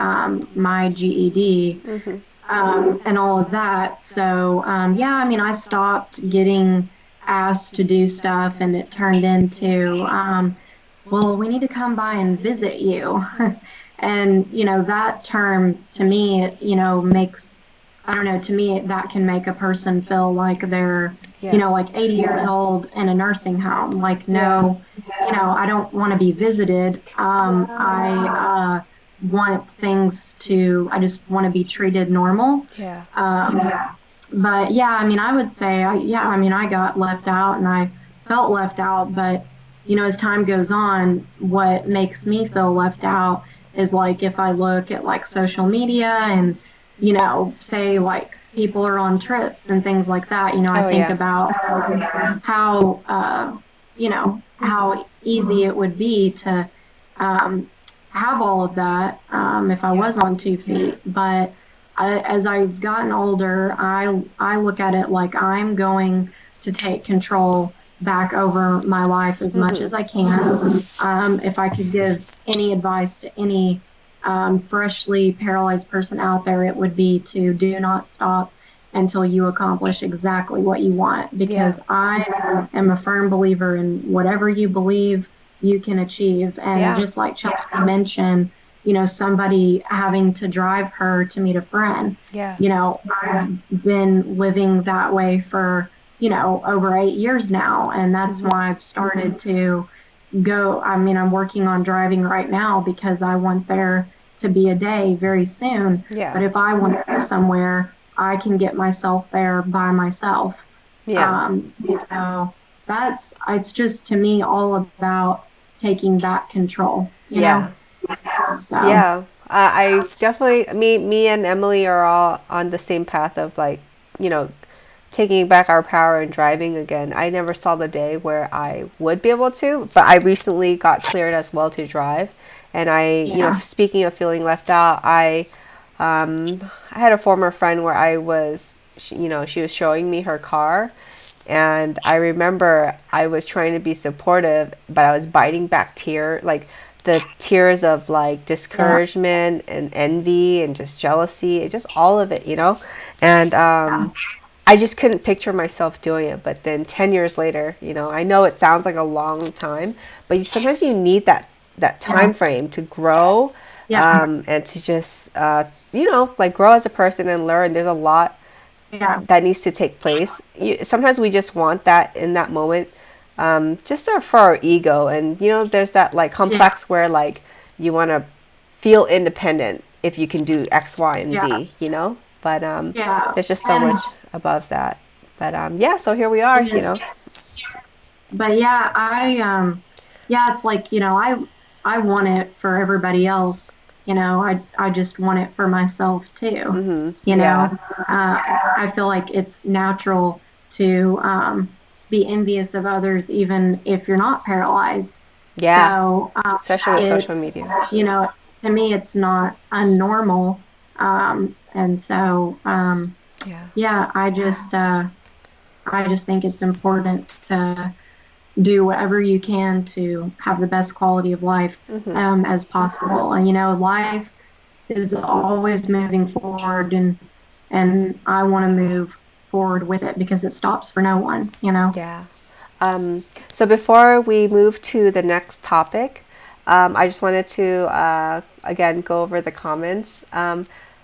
my GED Mm-hmm. and all of that. So, yeah, I mean, I stopped getting asked to do stuff, and it turned into, well, we need to come by and visit you. And, that term to me, makes, I don't know, to me, that can make a person feel like they're, Yeah. like 80 years old in a nursing home. Like, Yeah. no, I don't want to be visited. Yeah. Want things to, I just want to be treated normal. Yeah. But yeah, I mean, I would say, yeah, I mean, I got left out and I felt left out. But, as time goes on, what makes me feel left out is like if I look at like social media and, say like people are on trips and things like that, I Oh think yeah. about how, how easy it would be to um, have all of that if I Yeah. was on 2 feet. But as I've gotten older, I look at it like I'm going to take control back over my life as much Mm-hmm. as I can. If I could give any advice to any freshly paralyzed person out there, it would be to do not stop until you accomplish exactly what you want. Yeah. Because I am a firm believer in whatever you believe, you can achieve. And Yeah. just like Chelsea mentioned, somebody having to drive her to meet a friend. Yeah. I've been living that way for, over 8 years now. And that's Mm-hmm. why I've started to go. I mean, I'm working on driving right now because I want there to be a day very soon. Yeah. But if I want to go somewhere, I can get myself there by myself. Yeah. So it's just to me all about taking back control. Yeah. So, Yeah, I definitely me and Emily are all on the same path of like, you know, taking back our power and driving again. I never saw the day where I would be able to, but I recently got cleared as well to drive. And yeah. speaking of feeling left out, I had a former friend where she was showing me her car, and I remember I was trying to be supportive, but I was biting back like the tears of like Yeah. discouragement and envy and just jealousy, just all of it. And Yeah. I just couldn't picture myself doing it. But then 10 years later, I know it sounds like a long time, but sometimes you need that Yeah. time frame to grow, Yeah. and to just like grow as a person and learn. There's a lot Yeah. that needs to take place. Sometimes we just want that in that moment, just for our ego. And there's that like Yeah. complex where like you want to feel independent if you can do X, Y, and Yeah. Z, you know. But Yeah. there's just so And much above that. But yeah, so here we are, it you is. know. But yeah, yeah, it's like, I want it for everybody else. I just want it for myself too. You Yeah, know, I feel like it's natural to be envious of others, even if you're not paralyzed. yeah, So especially with social it's, media. to me, it's not unnormal. And so, Yeah. yeah, I just think it's important to do whatever you can to have the best quality of life as possible. And life is always moving forward, and I want to move forward with it because it stops for no one. Yeah. So before we move to the next topic, I just wanted to again go over the comments.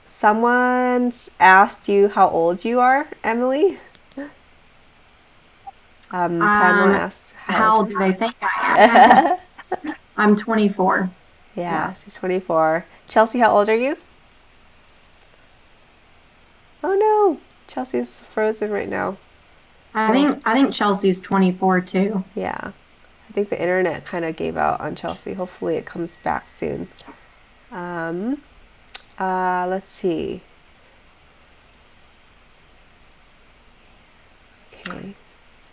Someone's asked you how old you are, Emily. Pamela Um, asked how old how you do they think I am? are. I'm 24. Yeah, Yeah. she's 24. Chelsee, how old are you? Oh no, Chelsea's frozen right now. Oh, I think Chelsea's 24 too. yeah. I think the internet kind of gave out on Chelsea. Hopefully it comes back soon. Um, let's see. Okay.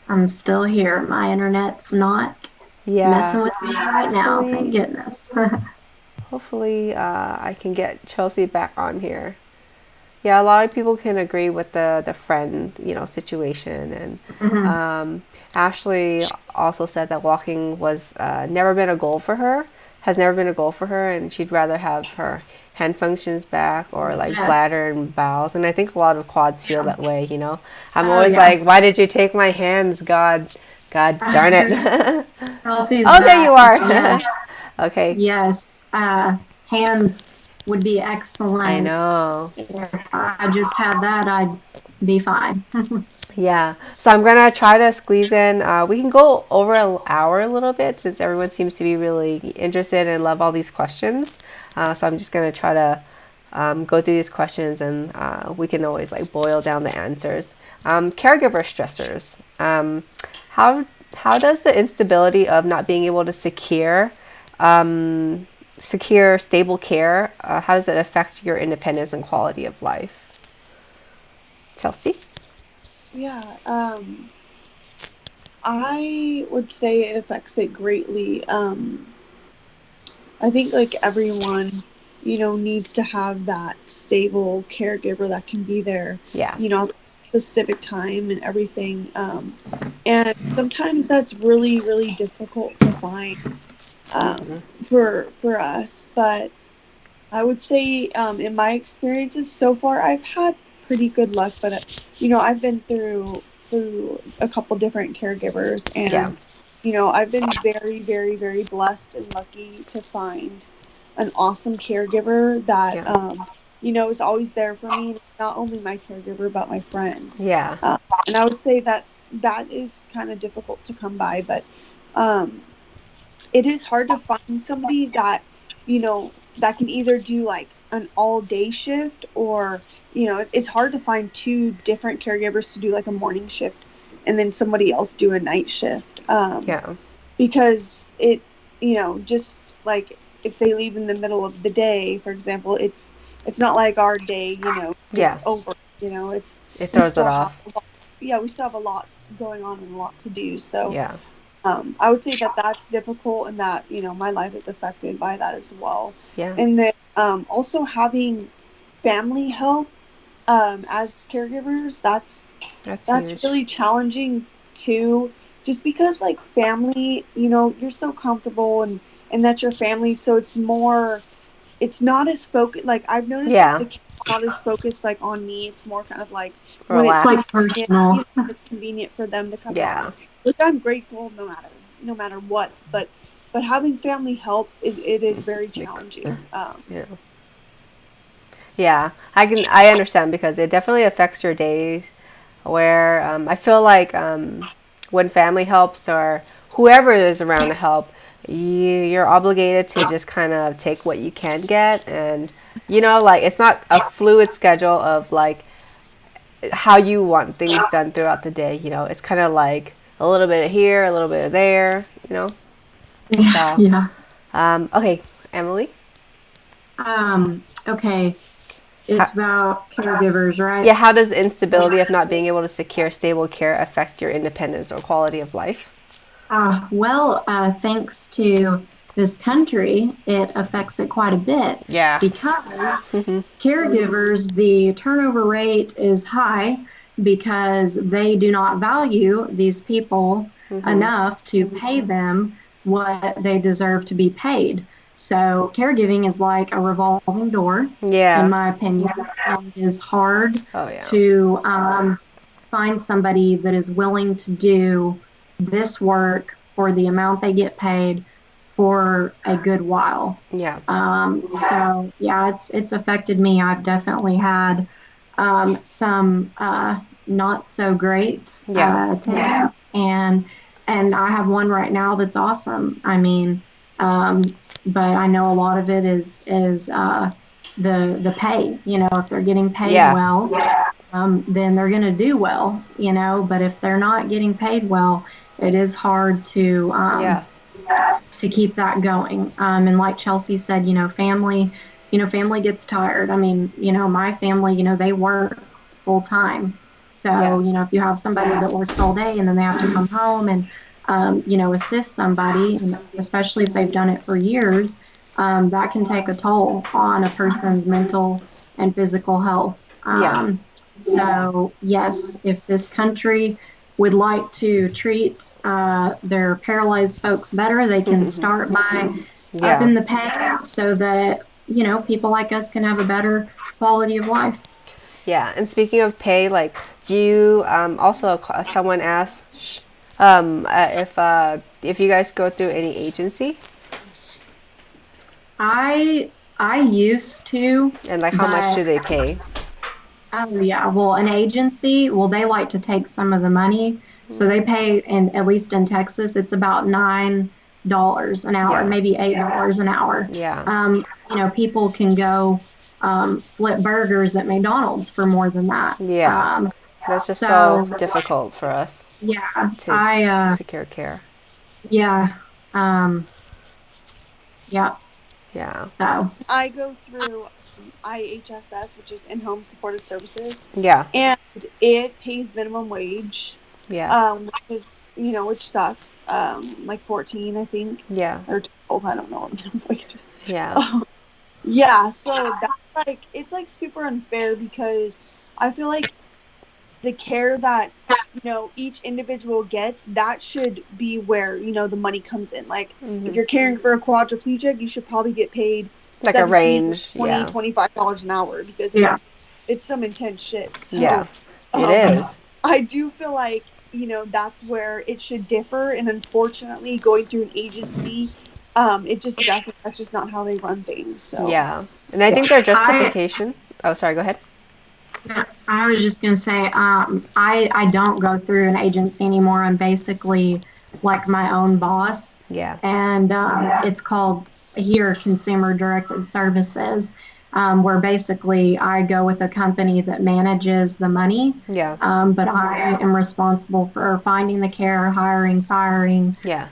I'm still here. My internet's not Yeah. messing with me right now. Thank Hopefully, goodness. hopefully, I can get Chelsea back on here. Yeah, a lot of people can agree with the friend, situation, and Mhm. Ashley also said that walking was never been a goal for her, has never been a goal for her, and she'd rather have her hand functions back or like Yes. bladder and bowels. And I think a lot of quads feel that way, I'm Oh always yeah. like, why did you take my hands, God? God darn it. Chelsea's Oh, there you back. are. Yes. Okay. Yes. Hands would be I excellent. know. If I just had that, I'd be fine. Yeah. So I'm gonna try to squeeze in. We can go over an hour a little bit since everyone seems to be really interested and love all these questions. So I'm just gonna try to go through these questions, and we can always like boil down the answers. Caregiver stressors. How how does the instability of not being able to secure stable care? How does it affect your independence and quality of life? Chelsea. Yeah, I would say it affects it greatly. I think like everyone, needs to have that stable caregiver that can be there, Yeah. specific time and everything. And sometimes that's really, really difficult to find for us. But I would say, in my experiences so far, I've had pretty good luck. But I've been through a couple different caregivers, Yeah. and I've been very, very, very blessed and lucky to find an awesome caregiver that Yeah. is always there for me. And not only my caregiver, but my friend. Yeah. And I would say that that is kind of difficult to come by, but um, it is hard to find somebody that that can either do like an all day shift, or it's hard to find two different caregivers to do like a morning shift and then somebody else do a night shift, Yeah. because just like if they leave in the middle of the day, for example, it's not like our day, it's Yeah. over. It We throws it still have off. a lot, yeah, we still have a lot going on and a lot to do. So Yeah. I would say that that's difficult, and that my life is affected by that as well. Yeah. And then also having family help as caregivers, That's that's huge. really challenging too. Just because like family, you're so comfortable, and that's your family, so it's not as focused. Like I've noticed that Yeah. the kids are not as focused like on me. It's more kind of like when it's It's like Relaxed. convenient, personal. it's convenient for them to come by. Yeah. Which I'm grateful no matter what. But having family help it is very challenging. Yeah. Yeah. I understand because it definitely affects your days where I feel like when family helps or whoever is around to help, you're obligated to just kind of take what you can get, and You know, like it's not a fluid schedule of like how you want things done throughout the day. You know, it's kind of like a little bit of here, a little bit of there. You know, Yeah, so yeah. okay, Emily. Okay. How, It's about caregivers, yeah, right? how does the instability of not being able to secure stable care affect your independence or quality of life? Thanks to this country, it affects it quite a bit Yeah. because caregivers, the turnover rate is high because they do not value these people enough to pay them what they deserve to be paid. So, caregiving is like a revolving door, in Yeah. my opinion, and it is hard Oh yeah. to find somebody that is willing to do this work for the amount they get paid for a good while. Yeah. So yeah, it's affected me. I've definitely had some not so great Yeah. attendance, and I have one right now that's awesome. I mean, but I know a lot of it is the pay. You know, if they're getting paid Yeah. well, then they're going to do well. You know, but if they're not getting paid well, it is hard Yeah. to keep that going. And like Chelsee said, family gets tired. I mean, my family, they work full time. Yeah. So, if you have somebody that works all day and then they have to come home and, assist somebody, and especially if they've done it for years, that can take a toll on a person's mental and physical health. Yeah. So, yes, if this country would like to treat their paralyzed folks better, they can start by Yeah. upping the pay so that, people like us can have a better quality of life. Yeah. And speaking of pay, like, do you also someone asked if you guys go through any agency I used to, and like how much but do they pay? oh yeah, well, an agency, well, they like to take some of the money, so they pay, and at least in Texas, it's about $9 an hour, Yeah. maybe $8 an hour. Yeah. People can go flip burgers at McDonald's for more than that. Yeah. That's just so So difficult for us yeah, to secure care. yeah, um, yeah. Yeah. So I go through IHSS, which is in-home supportive services, Yeah. and it pays minimum wage, Yeah. which sucks. Like 14, I think, Yeah. or 12. I don't know what minimum wage is. Yeah. Yeah, so that's like it's like super unfair because I feel like the care that each individual gets, that should be where the money comes in. Like if you're caring for a quadriplegic, you should probably get paid Like a 17, range. 20, Yeah. $25 an hour because yeah, it's some intense shit. Yeah. So It um is. I do feel like that's where it should differ, and unfortunately going through an agency, it just doesn't, that's just not how they run things. So Yeah. And I yeah. think their I justification. Oh, sorry. Go ahead. I was just going to say, I don't go through an agency anymore. I'm basically like my own boss, Yeah. and it's called here Consumer Directed Services, where basically I go with a company that manages the money, Yeah. but I am responsible for finding the care, hiring, firing, Yeah.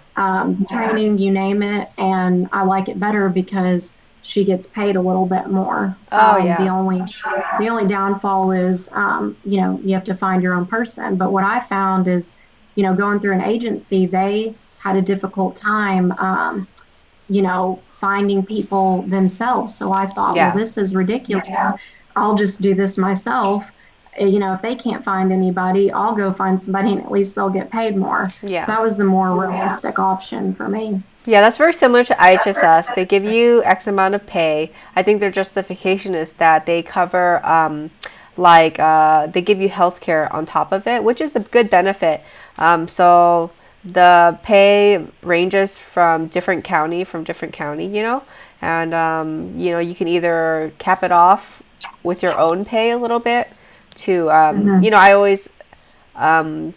training, you name it, and I like it better because she gets paid a little bit more. Oh, The yeah. only downfall is, you have to find your own person. But what I found is, going through an agency, they had a difficult time, finding people themselves. So I thought, well, Yeah. this is ridiculous. I'll just do this myself. If they can't find anybody, I'll go find somebody and at least they'll get paid more. So Yeah. that was the more realistic option for me. Yeah, that's very similar to IHSS. They give you X amount of pay. I think their justification is that they cover, they give you health care on top of it, which is a good benefit. So the pay ranges from different county, and, you can either cap it off with your own pay a little bit to, Mhm. I always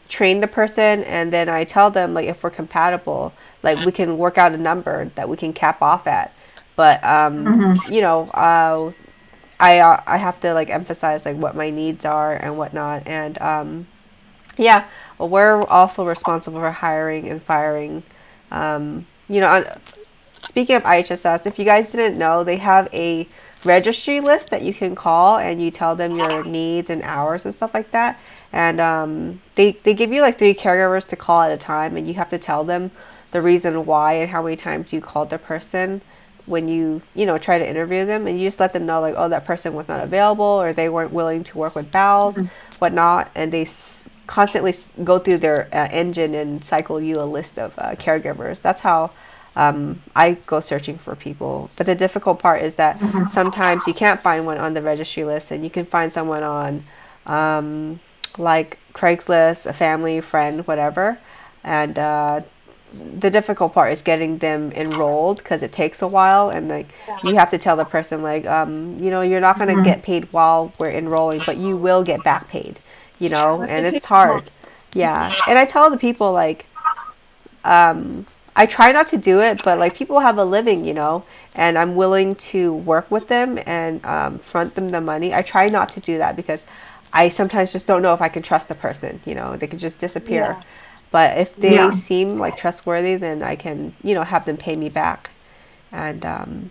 train the person, and then I tell them like if we're compatible, like we can work out a number that we can cap off at. But Mhm. I have to like emphasize like what my needs are and whatnot. And yeah, well, we're also responsible for hiring and firing. You know, speaking of IHSS, if you guys didn't know, they have a registry list that you can call and you tell them your needs and hours and stuff like that. And they give you like 3 caregivers to call at a time, and you have to tell them the reason why and how many times you called the person when you know try to interview them, and you just let them know like, oh, that person was not available or they weren't willing to work with bowels, whatnot, and they constantly go through their engine and cycle you a list of caregivers. That's how I go searching for people. But the difficult part is that sometimes you can't find one on the registry list, and you can find someone on like Craigslist, a family, friend, whatever. And the difficult part is getting them enrolled because it takes a while, and like you have to tell the person like, you know, you're not going to get paid while we're enrolling, but you will get back paid, you know, and It it's takes a month. hard. Yeah. And I tell the people like, I try not to do it, but like people have a living, you know, and I'm willing to work with them and front them the money. I try not to do that because I sometimes just don't know if I can trust the person, you know, they could just disappear. Yeah. But if they Yeah. seem like trustworthy, then I can, you know, have them pay me back. And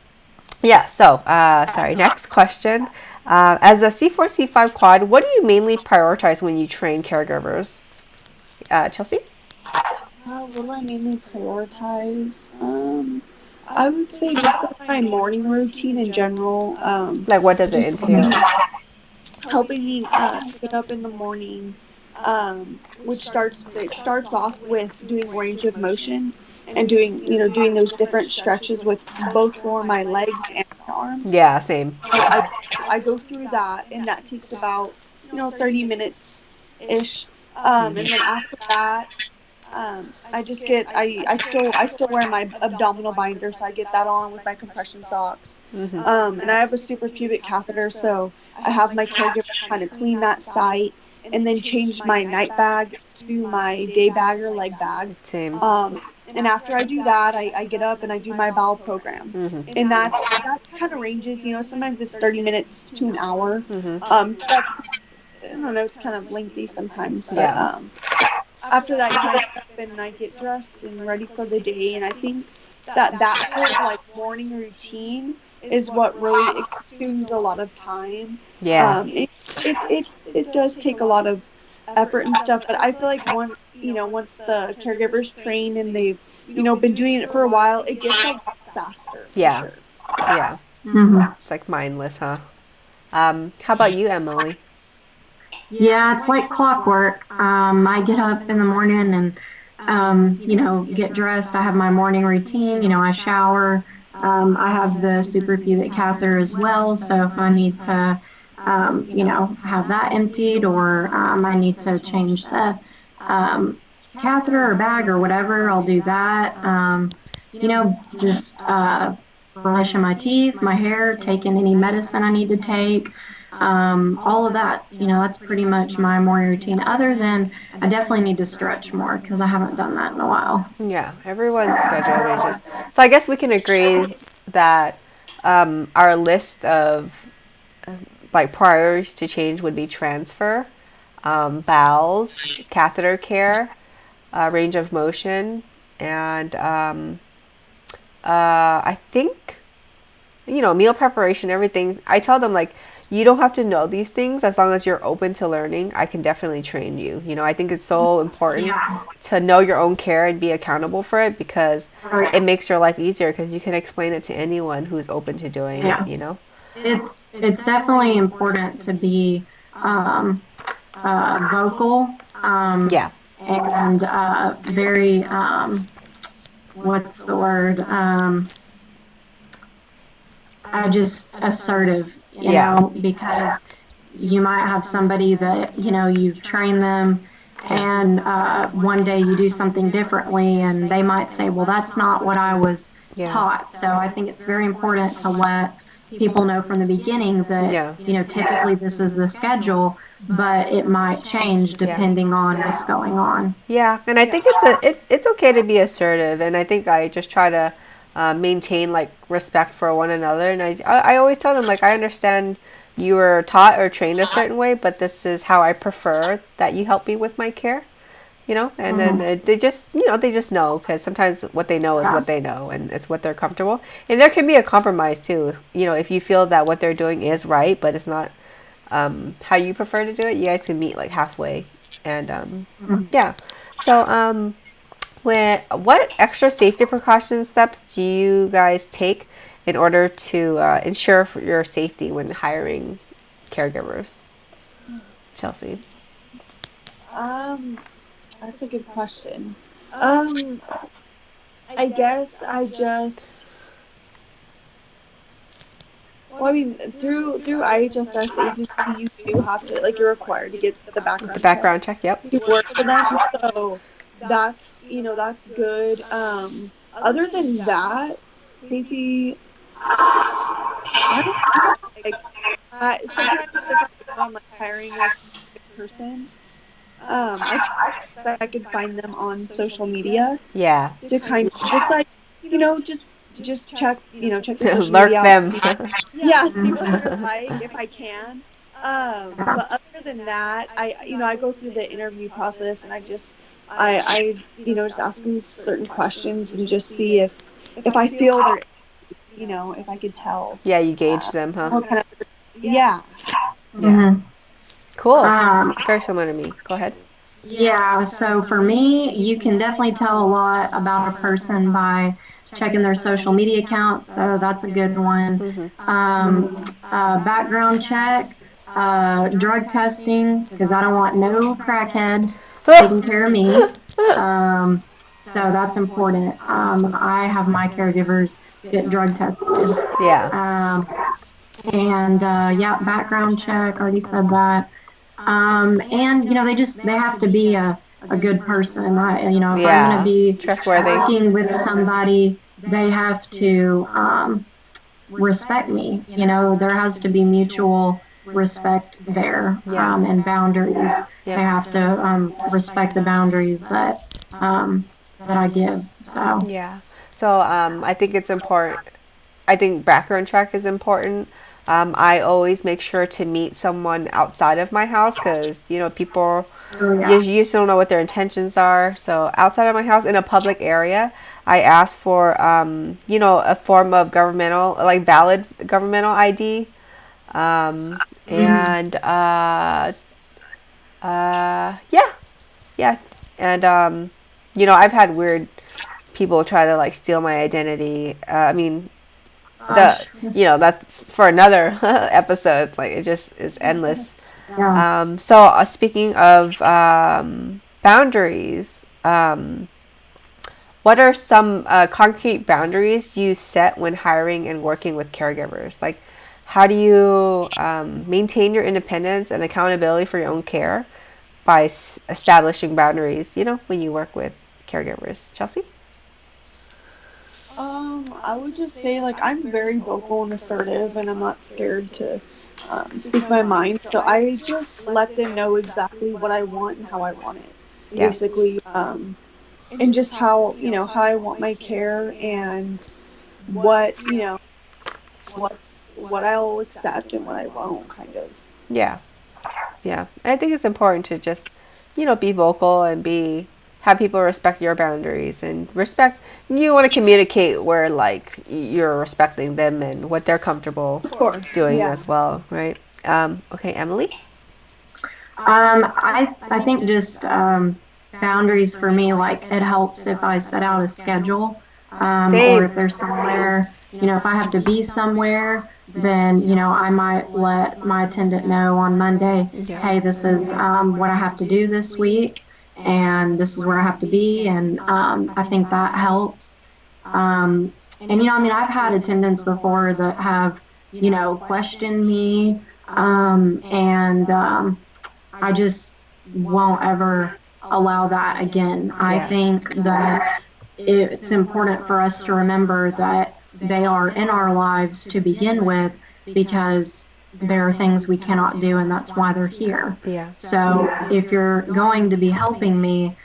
yeah, so sorry, next question. As a C4, C5 quad, what do you mainly prioritize when you train caregivers? Chelsea? What do I mainly prioritize? I would say just like my morning routine in general. Like, what does it Just entail? helping me to get up in the morning, which starts off with doing range of motion and doing those different stretches with both for my legs and my arms. Yeah, same. So I go through that, and that takes about 30 minutes ish. And then after that, I still wear my abdominal binder, so I get that on with my compression socks. And I have a suprapubic catheter, so I have my caregiver kind of clean that site and then change my night bag to my day bag or leg bag. Same. And after I do that, I get up and I do my bowel program. And that kind of ranges, sometimes it's 30 minutes to an hour. So that's, I don't know, it's kind of lengthy sometimes, but Yeah. after that, I get up and I get dressed and ready for the day. And I think that whole like morning routine is what really consumes a lot of time. Yeah. It does take a lot of effort and stuff, but I feel like once the caregivers train and they've been doing it for a while, it gets a lot faster for Yeah. sure. Yeah. Mhm. It's like mindless, huh? How about you, Emily? Yeah, it's like clockwork. I get up in the morning and, get dressed. I have my morning routine. I shower. I have the suprapubic catheter as well. So if I need to, have that emptied or I need to change the um, catheter or bag or whatever, I'll do that. Just brushing my teeth, my hair, taking any medicine I need to take, all of that. That's pretty much my morning routine. Other than I definitely need to stretch more because I haven't done that in a while. Yeah, everyone's schedule ranges. So I guess we can agree that our list of like priorities to change would be transfer, bowels, catheter care, range of motion, and I think meal preparation, everything. I tell them like you don't have to know these things as long as you're open to learning. I can definitely train you. I think it's so important Yeah. to know your own care and be accountable for it because Right. it makes your life easier because you can explain it to anyone who's open to doing Yeah. it. It's definitely important to be vocal Yeah. and very what's the word? Just assertive, Yeah. because you might have somebody that, you've trained them and one day you do something differently and they might say, well, that's not what I was Yeah. taught. So I think it's very important to let people know from the beginning that, Yeah. typically this is the schedule, but it might change Yeah. depending on what's going on. Yeah, and I think it's okay to be assertive, and I think I just try to maintain like respect for one another. And I always tell them like I understand you were taught or trained a certain way, but this is how I prefer that you help me with my care. And then they just they just know, because sometimes what they know is what they know, and it's what they're comfortable. And there can be a compromise too, if you feel that what they're doing is right but it's not how you prefer to do it, you guys can meet like halfway. And yeah. So what extra safety precaution steps do you guys take in order to ensure for your safety when hiring caregivers? Chelsee. Um, that's a good question. Um, I guess I just, well, I mean, through IHSS agency, you do have to, like, you're required to get the The background check background check, yep. to work for them. So that's, that's good. Other than that, safety, I don't know. Like, sometimes if I'm like hiring a specific person, I try if I could find them on social media Yeah. to kind of just like, just check, check their social media Lurk out, them. see, yeah, see what they're like if I can. But other than that, I go through the interview process and I just ask them certain questions and just see if I feel they're, if I could tell, Yeah, you gauge them, huh? what kind of, yeah. Yeah. Mhm. Cool. Um, Very similar to me. Go ahead. yeah, so for me, you can definitely tell a lot about a person by checking their social media accounts. So that's a good one. Background check, drug testing, because I don't want no crackhead taking care of me. Um, so that's important. I have my caregivers get drug tested. Yeah. Um, and yeah, background check, already said that. And they have to be a good person. If I'm going to Yeah. be Trustworthy. working with somebody, they have to respect me. There has to be mutual respect there, Yeah. and boundaries. Yep. They have to respect the boundaries that I give. So Yeah. So I think it's important. I think background check is important. I always make sure to meet someone outside of my house, because people yeah. you just don't know what their intentions are. So outside of my house, in a public area, I ask for a form of governmental, like valid governmental ID, and yeah, yeah, and I've had weird people try to like steal my identity. I mean, the Gosh. that's for another episode. Like, it just is endless. Yeah. So speaking of boundaries, what are some concrete boundaries you set when hiring and working with caregivers? Like, how do you maintain your independence and accountability for your own care by establishing boundaries, when you work with caregivers? Chelsee? I would just say, like, I'm very vocal and assertive, and I'm not scared to speak my mind. So I just let them know exactly what I want and how I want it, Yeah. basically, and just how I want my care and what, what I'll accept and what I won't, kind of. Yeah. Yeah. I think it's important to just, be vocal and have people respect your boundaries and respect. You want to communicate where like you're respecting them and what they're comfortable Of course, doing yeah. as well, right? Okay, Emily. I think just boundaries for me, like it helps if I set out a schedule, or Same. if there's somewhere, if I have to be somewhere, then, I might let my attendant know on Monday, Yeah. hey, this is what I have to do this week, and this is where I have to be. And I think that helps. And, I mean, I've had attendants before that have, questioned me, and I just won't ever allow that again. I Yeah. think that it's important for us to remember that they are in our lives to begin with, because there are things we cannot do, and that's why they're here. Yeah. So if you're going to be helping me,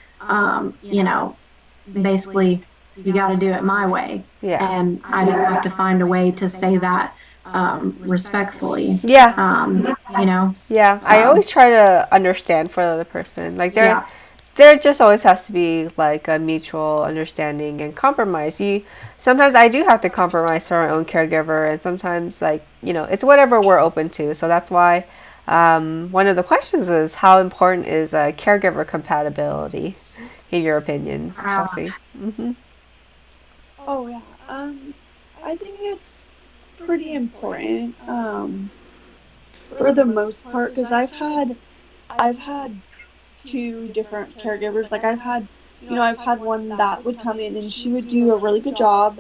basically you got to do it my way. Yeah. And I just have to find a way to say that respectfully, Yeah. you know? Yeah. I So, always try to understand for the other person. Like yeah. there just always has to be like a mutual understanding and compromise. You sometimes I do have to compromise for our own caregiver, and sometimes like it's whatever we're open to. So that's why one of the questions is how important is caregiver compatibility, in your opinion, Chelsea? Mm-hmm. Oh yeah. I think it's pretty important. For the most part, because I've had two different caregivers. Like I've had one that would come in and she would do a really good job,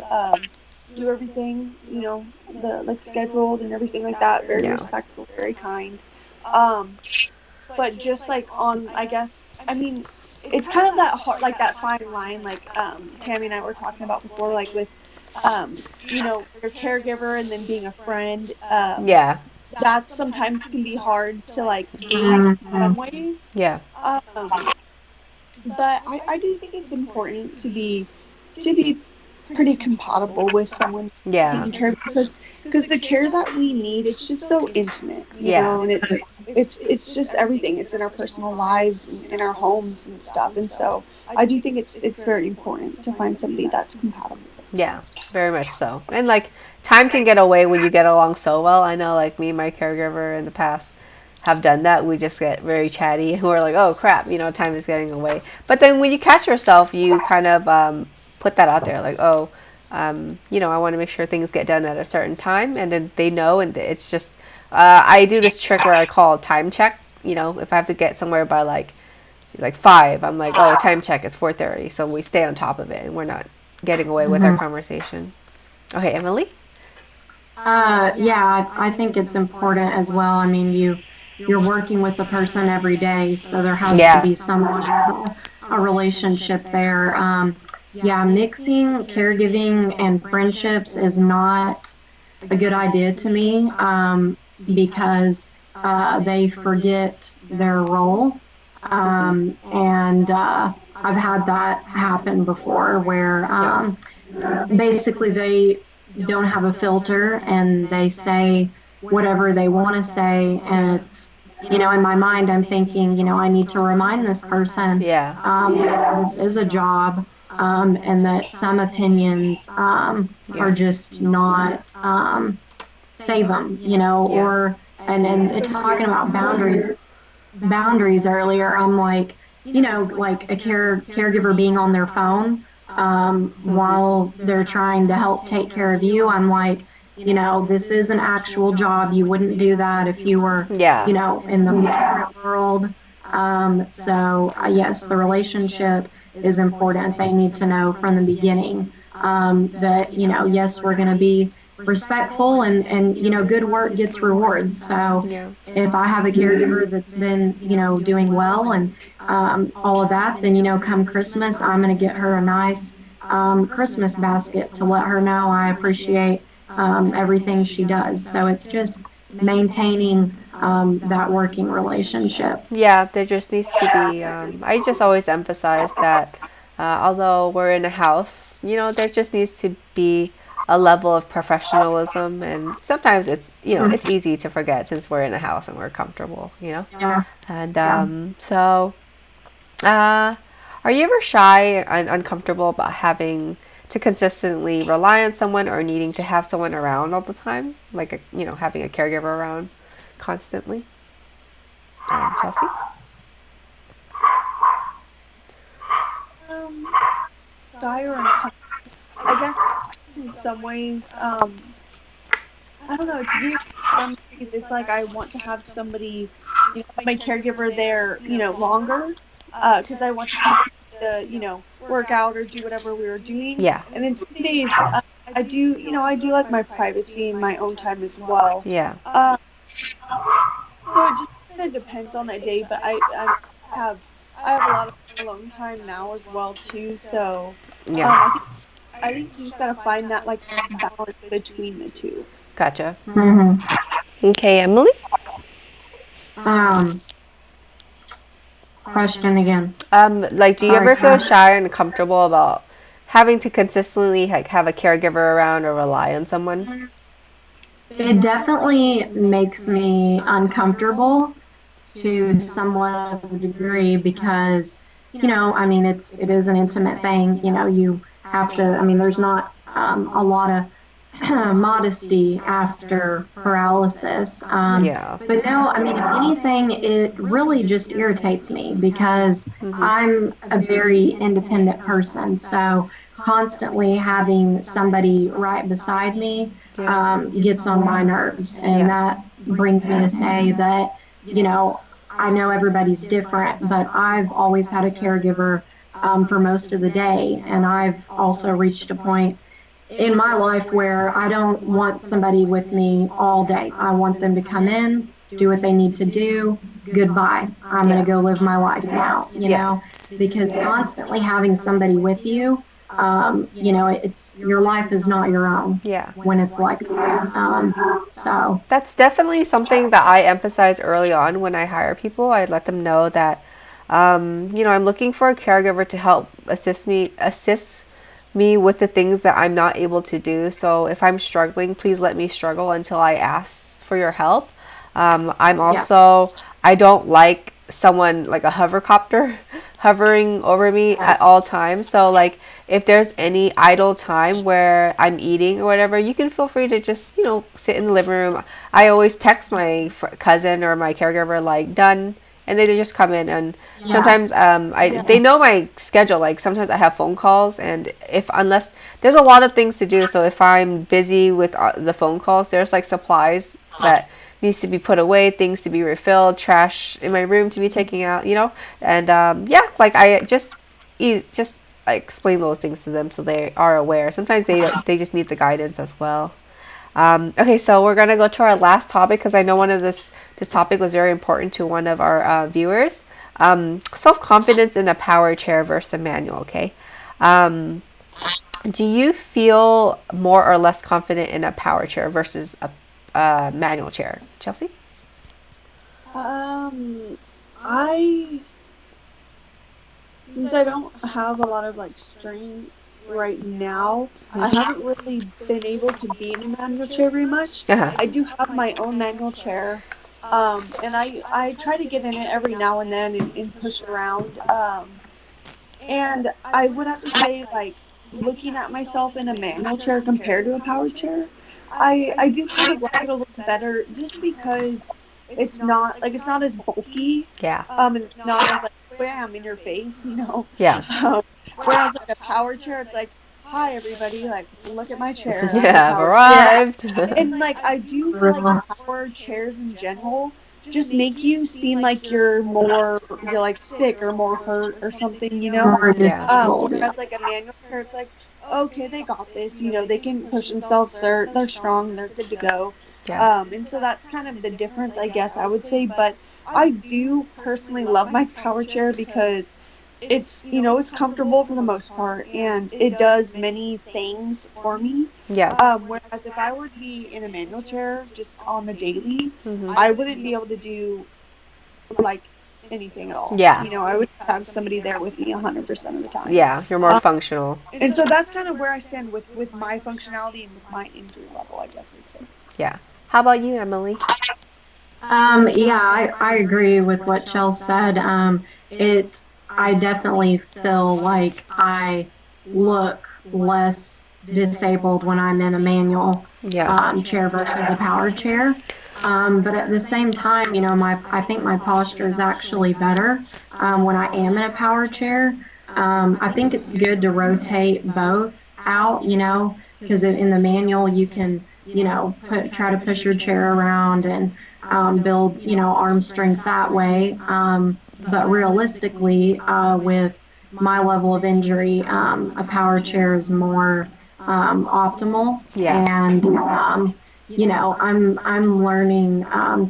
do everything, the like scheduled and everything like that. Very Yeah. respectful, very kind. Um, but just like on, I guess, I mean, it's kind of that hard, like that fine line, like Tammy and I were talking about before, like with, your caregiver and then being a friend. Yeah. That sometimes can be hard to like gauge in Mhm. some ways. Yeah. Um, but I do think it's important to be pretty compatible with someone Yeah. taking care of, because the care that we need, it's just so intimate, Yeah. and it's just everything. It's in our personal lives and in our homes and stuff. And so I do think it's very important to find somebody that's compatible. Yeah, very much so. And like time can get away when you get along so well. I know like me and my caregiver in the past have done that. We just get very chatty and we're like, oh crap, time is getting away. But then when you catch yourself, you kind of put that out there like, oh, I want to make sure things get done at a certain time. And then they know. And it's just, I do this trick where I call time check. If I have to get somewhere by like 5, I'm like, oh, time check, it's 4:30. So we stay on top of it and we're not getting away with our Mhm. conversation. Okay, Emily? Yeah, I think it's important as well. I mean, you're working with the person every day, so there has to Yeah. be somewhat of a relationship there. Yeah, mixing caregiving and friendships is not a good idea to me, because they forget their role. And I've had that happen before where Yeah. basically they don't have a filter and they say whatever they want to say. And Yeah. it's, in my mind, I'm thinking, I need to remind this person Yeah. that this is a job, and that some opinions are Yeah. just not save them, Yeah. or, and talking about boundaries earlier, I'm like, like a caregiver being on their phone Mm-hmm. while they're trying to help take care of you. I'm like, this is an actual job. You wouldn't do that if you were, Yeah. in the corporate world. So yes, the relationship is important. They need to know from the beginning that, yes, we're going to be respectful, and good work gets rewards. So Yeah. if I have a caregiver that's been, doing well and all of that, then, come Christmas, I'm going to get her a nice Christmas basket to let her know I appreciate everything she does. So it's just maintaining that working relationship. Yeah, there just needs to be. I just always emphasize that although we're in a house, there just needs to be a level of professionalism, and sometimes it's easy to forget since we're in a house and we're comfortable. Yeah, And yeah. so, uh, are you ever shy and uncomfortable about having to consistently rely on someone or needing to have someone around all the time, like having a caregiver around constantly? Chelsea? Um, Shy or uncomfortable. I guess in some ways, I don't know. It's weird. Some days it's like I want to have somebody, my caregiver there, longer, because I want the people to, work out or do whatever we were doing. Yeah. And then some days, I do like my privacy and my own time as well. Yeah. Uh, so it just kind of depends on that day. But have I have a lot of alone time now as well too. So, I Yeah. think you just gotta find that like balance between the two. Gotcha. Hmm. Okay, Emily? Um, Question again. Like, do you Sorry. ever feel shy and uncomfortable about having to consistently like have a caregiver around or rely on someone? It definitely makes me uncomfortable to somewhat of a degree because, I mean, it is an intimate thing. You have to, I mean, there's not a lot of modesty after paralysis. Yeah. But no, I mean, if anything, it really just irritates me because I'm a very independent person. So constantly having somebody right beside me Yeah. gets on my nerves. And Yeah. that brings me to say that, you know, I know everybody's different, but I've always had a caregiver for most of the day. And I've also reached a point in my life where I don't want somebody with me all day. I want them to come in, do what they need to do. Goodbye. I'm going Yeah. to go live my life now, Yeah. because constantly having somebody with you, it's your life is not your own Yeah. when it's like that. So, That's definitely something that I emphasize early on when I hire people. I let them know that, I'm looking for a caregiver to help assist me with the things that I'm not able to do. So if I'm struggling, please let me struggle until I ask for your help. I'm yeah, also, I don't like someone like a hovercopter hovering over me at yes, all times. So like if there's any idle time where I'm eating or whatever, you can feel free to just, sit in the living room. I always text my cousin or my caregiver like done, and they just come in. And yeah, sometimes they know my schedule. Like sometimes I have phone calls, and if unless there's a lot of things to do, so if I'm busy with the phone calls, there's like supplies that needs to be put away, things to be refilled, trash in my room to be taken out, and yeah, like I just I explain those things to them so they are aware. Sometimes they just need the guidance as well. Okay, so we're gonna go to our last topic because I know one of this topic was very important to one of our viewers. Self confidence in a power chair versus a manual. Okay, do you feel more or less confident in a power chair versus a manual chair, Chelsea? Um, I since I don't have a lot of like strength right now, I haven't really been able to be in a manual chair very much. Uh huh. I do have my own manual chair, and I try to get in it every now and then and push around. And I would have to say, like, looking at myself in a manual chair compared to a power chair, I do kind of like it a little better just because it's not as bulky, Yeah. and it's not as like bam in your face, you know. Yeah. Um, Whereas like a power chair, it's like, hi everybody, like look at my chair, I'm the Yeah, I've power chair. yeah, arrived. And like I do feel like real, power chairs in general just make you seem like you're like sick or more hurt or something, you know. more Yeah. disabled. Yeah, Whereas like a manual chair, it's like, okay, they got this, you know, they can push themselves, they're strong, they're good to go. Yeah. And so that's kind of the difference, I guess I would say. But I do personally love my power chair because it's, you know, it's comfortable for the most part and it does many things for me. Yeah. Whereas if I were to be in a manual chair just on the daily, Hmm. I wouldn't be able to do like anything at all. Yeah. You know, I would have somebody there with me 100% of the time. Yeah. You're more functional. And so that's kind of where I stand with my functionality and with my injury level, I guess I'd say. Yeah. How about you, Emily? yeah, I agree with what Chell said. I definitely feel like I look less disabled when I'm in a manual Yeah. chair versus a power chair. But at the same time, I think my posture is actually better when I am in a power chair. I think it's good to rotate both out, because in the manual you can, try to push your chair around and build, arm strength that way. But realistically, with my level of injury, a power chair is more optimal. Yeah. And I'm learning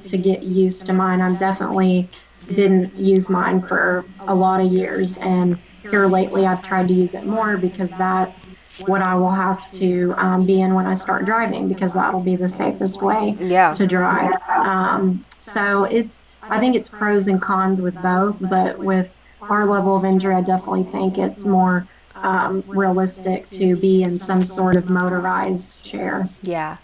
to get used to mine. I'm definitely didn't use mine for a lot of years, and here lately I've tried to use it more because that's what I will have to be in when I start driving because that'll be the safest way Yeah. to drive. So I think it's pros and cons with both, but with our level of injury, I definitely think it's more realistic to be in some sort of motorized chair. Yeah.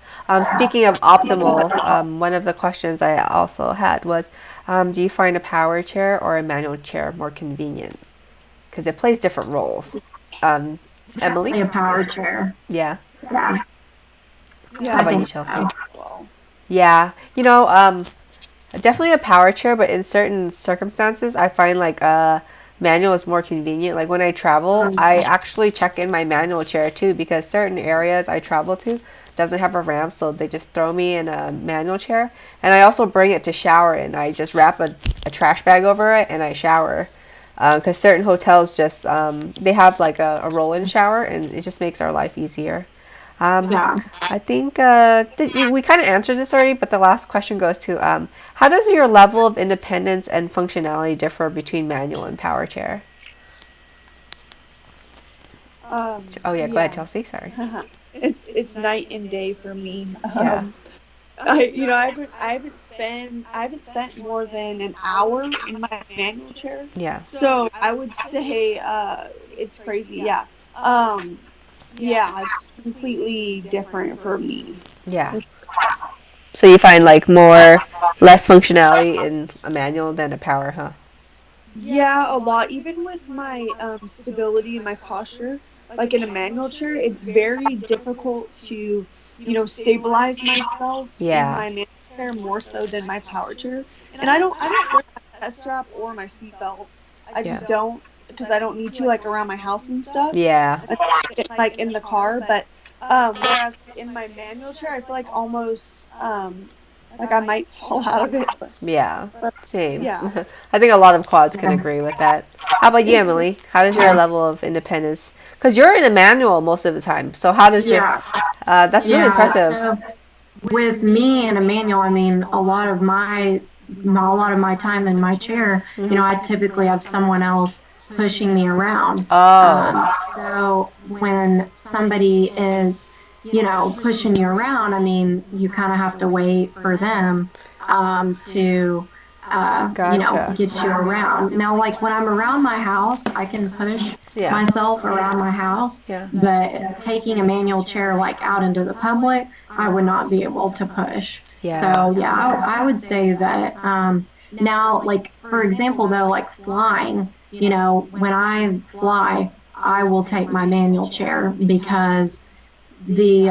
Speaking of optimal, one of the questions I also had was, do you find a power chair or a manual chair more convenient? Because it plays different roles. Um, Emily? Definitely a power chair. Yeah. Yeah, How Yeah, I about you, think Chelsea? so. well, Yeah. Definitely a power chair, but in certain circumstances, I find like a manual is more convenient. Like when I travel, I actually check in my manual chair too because certain areas I travel to doesn't have a ramp, so they just throw me in a manual chair. And I also bring it to shower in. I just wrap a trash bag over it and I shower. Because certain hotels just they have like a roll-in shower, and it just makes our life easier. Um, Yeah. I think we kind of answered this already, but the last question goes to how does your level of independence and functionality differ between manual and power chair? Oh yeah, go ahead, yeah, Chelsea. Sorry. it's night and day for me. Yeah, I haven't spent more than an hour in my manual chair, yeah, so I would say it's crazy. Yeah, um, yeah, it's completely different for me. yeah. So you find like more less functionality in a manual than a power, huh? Yeah, a lot. Even with my stability and my posture, like in a manual chair, it's very difficult to, stabilize myself in Yeah, my manual chair more so than my power chair. And I don't wear my chest strap or my seatbelt. I yeah, just don't because I don't need to like around my house and stuff, yeah, like in the car. But whereas in my manual chair, I feel like almost like I might fall out of it. yeah. But Same. yeah. I think a lot of quads can Yeah. agree with that. How about you, Emily? How does your level of independence? Because you're in a manual most of the time. So how does your? Yeah. That's really Yeah. impressive. So with me and Emmanuel, I mean, a lot of my time in my chair, I typically have someone else pushing me around. Oh, So when somebody is, pushing you around, I mean, you kind of have to wait for them to, gotcha. get you around. Now, like when I'm around my house, I can push Yeah, myself around my house, yeah, but taking a manual chair like out into the public, I would not be able to push. yeah, So yeah, I would say that now, like for example, though, like flying, when I fly, I will take my manual chair because the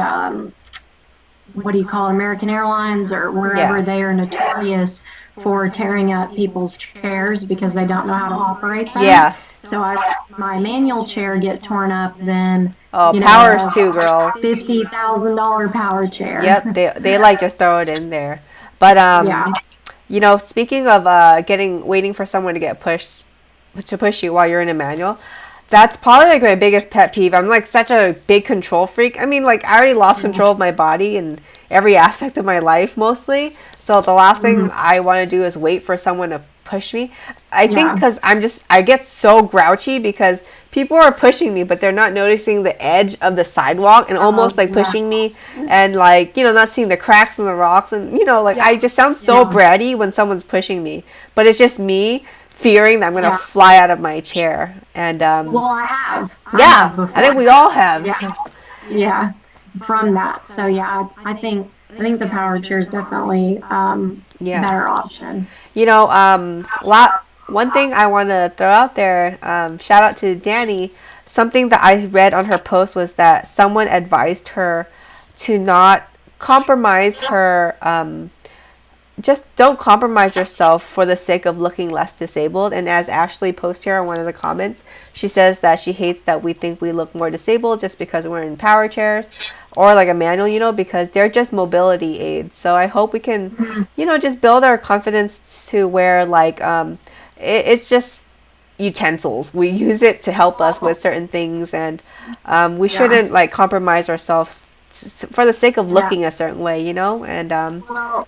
what do you call it, American Airlines or wherever yeah, they are notorious for tearing up people's chairs because they don't know how to operate them. yeah. So I my manual chair get torn up, then Oh, powers a too, girl. $50,000 power chair. Yep, they like just throw it in there. But Yeah. speaking of getting waiting for someone to get pushed to push you while you're in a manual, that's probably like my biggest pet peeve. I'm like such a big control freak. I mean, like I already lost control of my body and every aspect of my life mostly. So the last thing Mhm. I want to do is wait for someone to push me. I think Yeah. because I get so grouchy because people are pushing me, but they're not noticing the edge of the sidewalk and almost like Yeah. pushing me and like, not seeing the cracks in the rocks. And, like I Yeah. just sound so Yeah. bratty when someone's pushing me, but it's just me fearing that I'm going to Yeah. fly out of my chair. And, Well, I yeah, have I think before. we all have. Yeah. Yeah. From that. So yeah, I think the power chair is definitely Yeah. better option. One thing I want to throw out there, shout out to Danny. Something that I read on her post was that someone advised her to not compromise her just don't compromise yourself for the sake of looking less disabled. And as Ashley posted here in one of the comments, she says that she hates that we think we look more disabled just because we're in power chairs or like a manual, because they're just mobility aids. So I hope we can, just build our confidence to where like it's just utensils. We use it to help us with certain things, and we Yeah. shouldn't like compromise ourselves for the sake of Yeah. looking a certain way, and Well,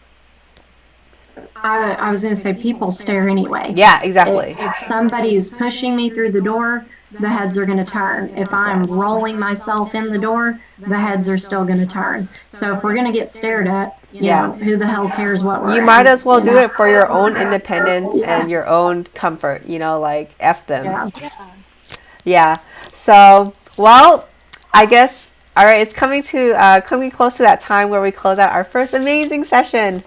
I was going to say people stare anyway. yeah, exactly. If somebody's pushing me through the door, the heads are going to turn. If I'm rolling myself in the door, the heads are still going to turn. So if we're going to get stared at, Yeah. who the hell cares what You we're might in? as well do it for your own independence Yeah. and your own comfort, like F them. Yeah. Yeah. Yeah. So, well, I guess all right. It's coming close to that time where we close out our first amazing session.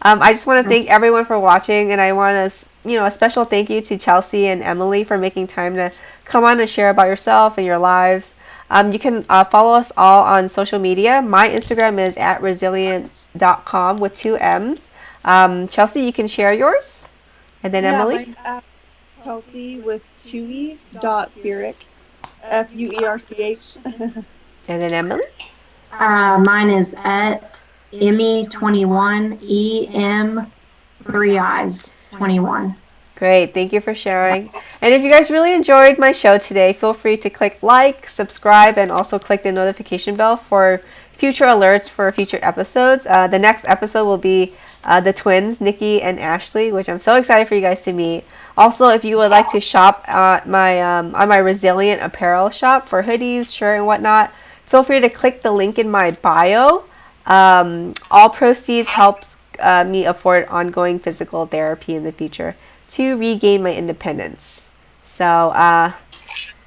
I just want to thank everyone for watching, and I want to, a special thank you to Chelsee and Emily for making time to come on and share about yourself and your lives. You can follow us all on social media. My Instagram is at resilient.com with two M's. Chelsee, you can share yours. And then Yeah, Emily. mine's at Chelsee with two E's dot Fuerch, Fuerch. And then Emily. Mine is at Emmy21, EM3 eyes 21. Great. Thank you for sharing. And if you guys really enjoyed my show today, feel free to click like, subscribe, and also click the notification bell for future alerts for future episodes. The next episode will be the twins, Nikki and Ashley, which I'm so excited for you guys to meet. Also, if you would like to shop at on my Resilient apparel shop for hoodies, shirt, and whatnot, feel free to click the link in my bio. All proceeds helps me afford ongoing physical therapy in the future to regain my independence. So,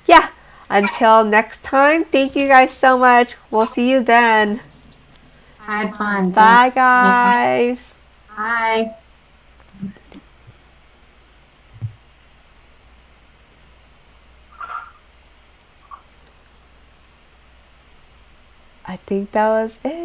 yeah, until next time, thank you guys so much. We'll see you then. I had fun. Bye, Thanks. guys. Bye. I think that was it.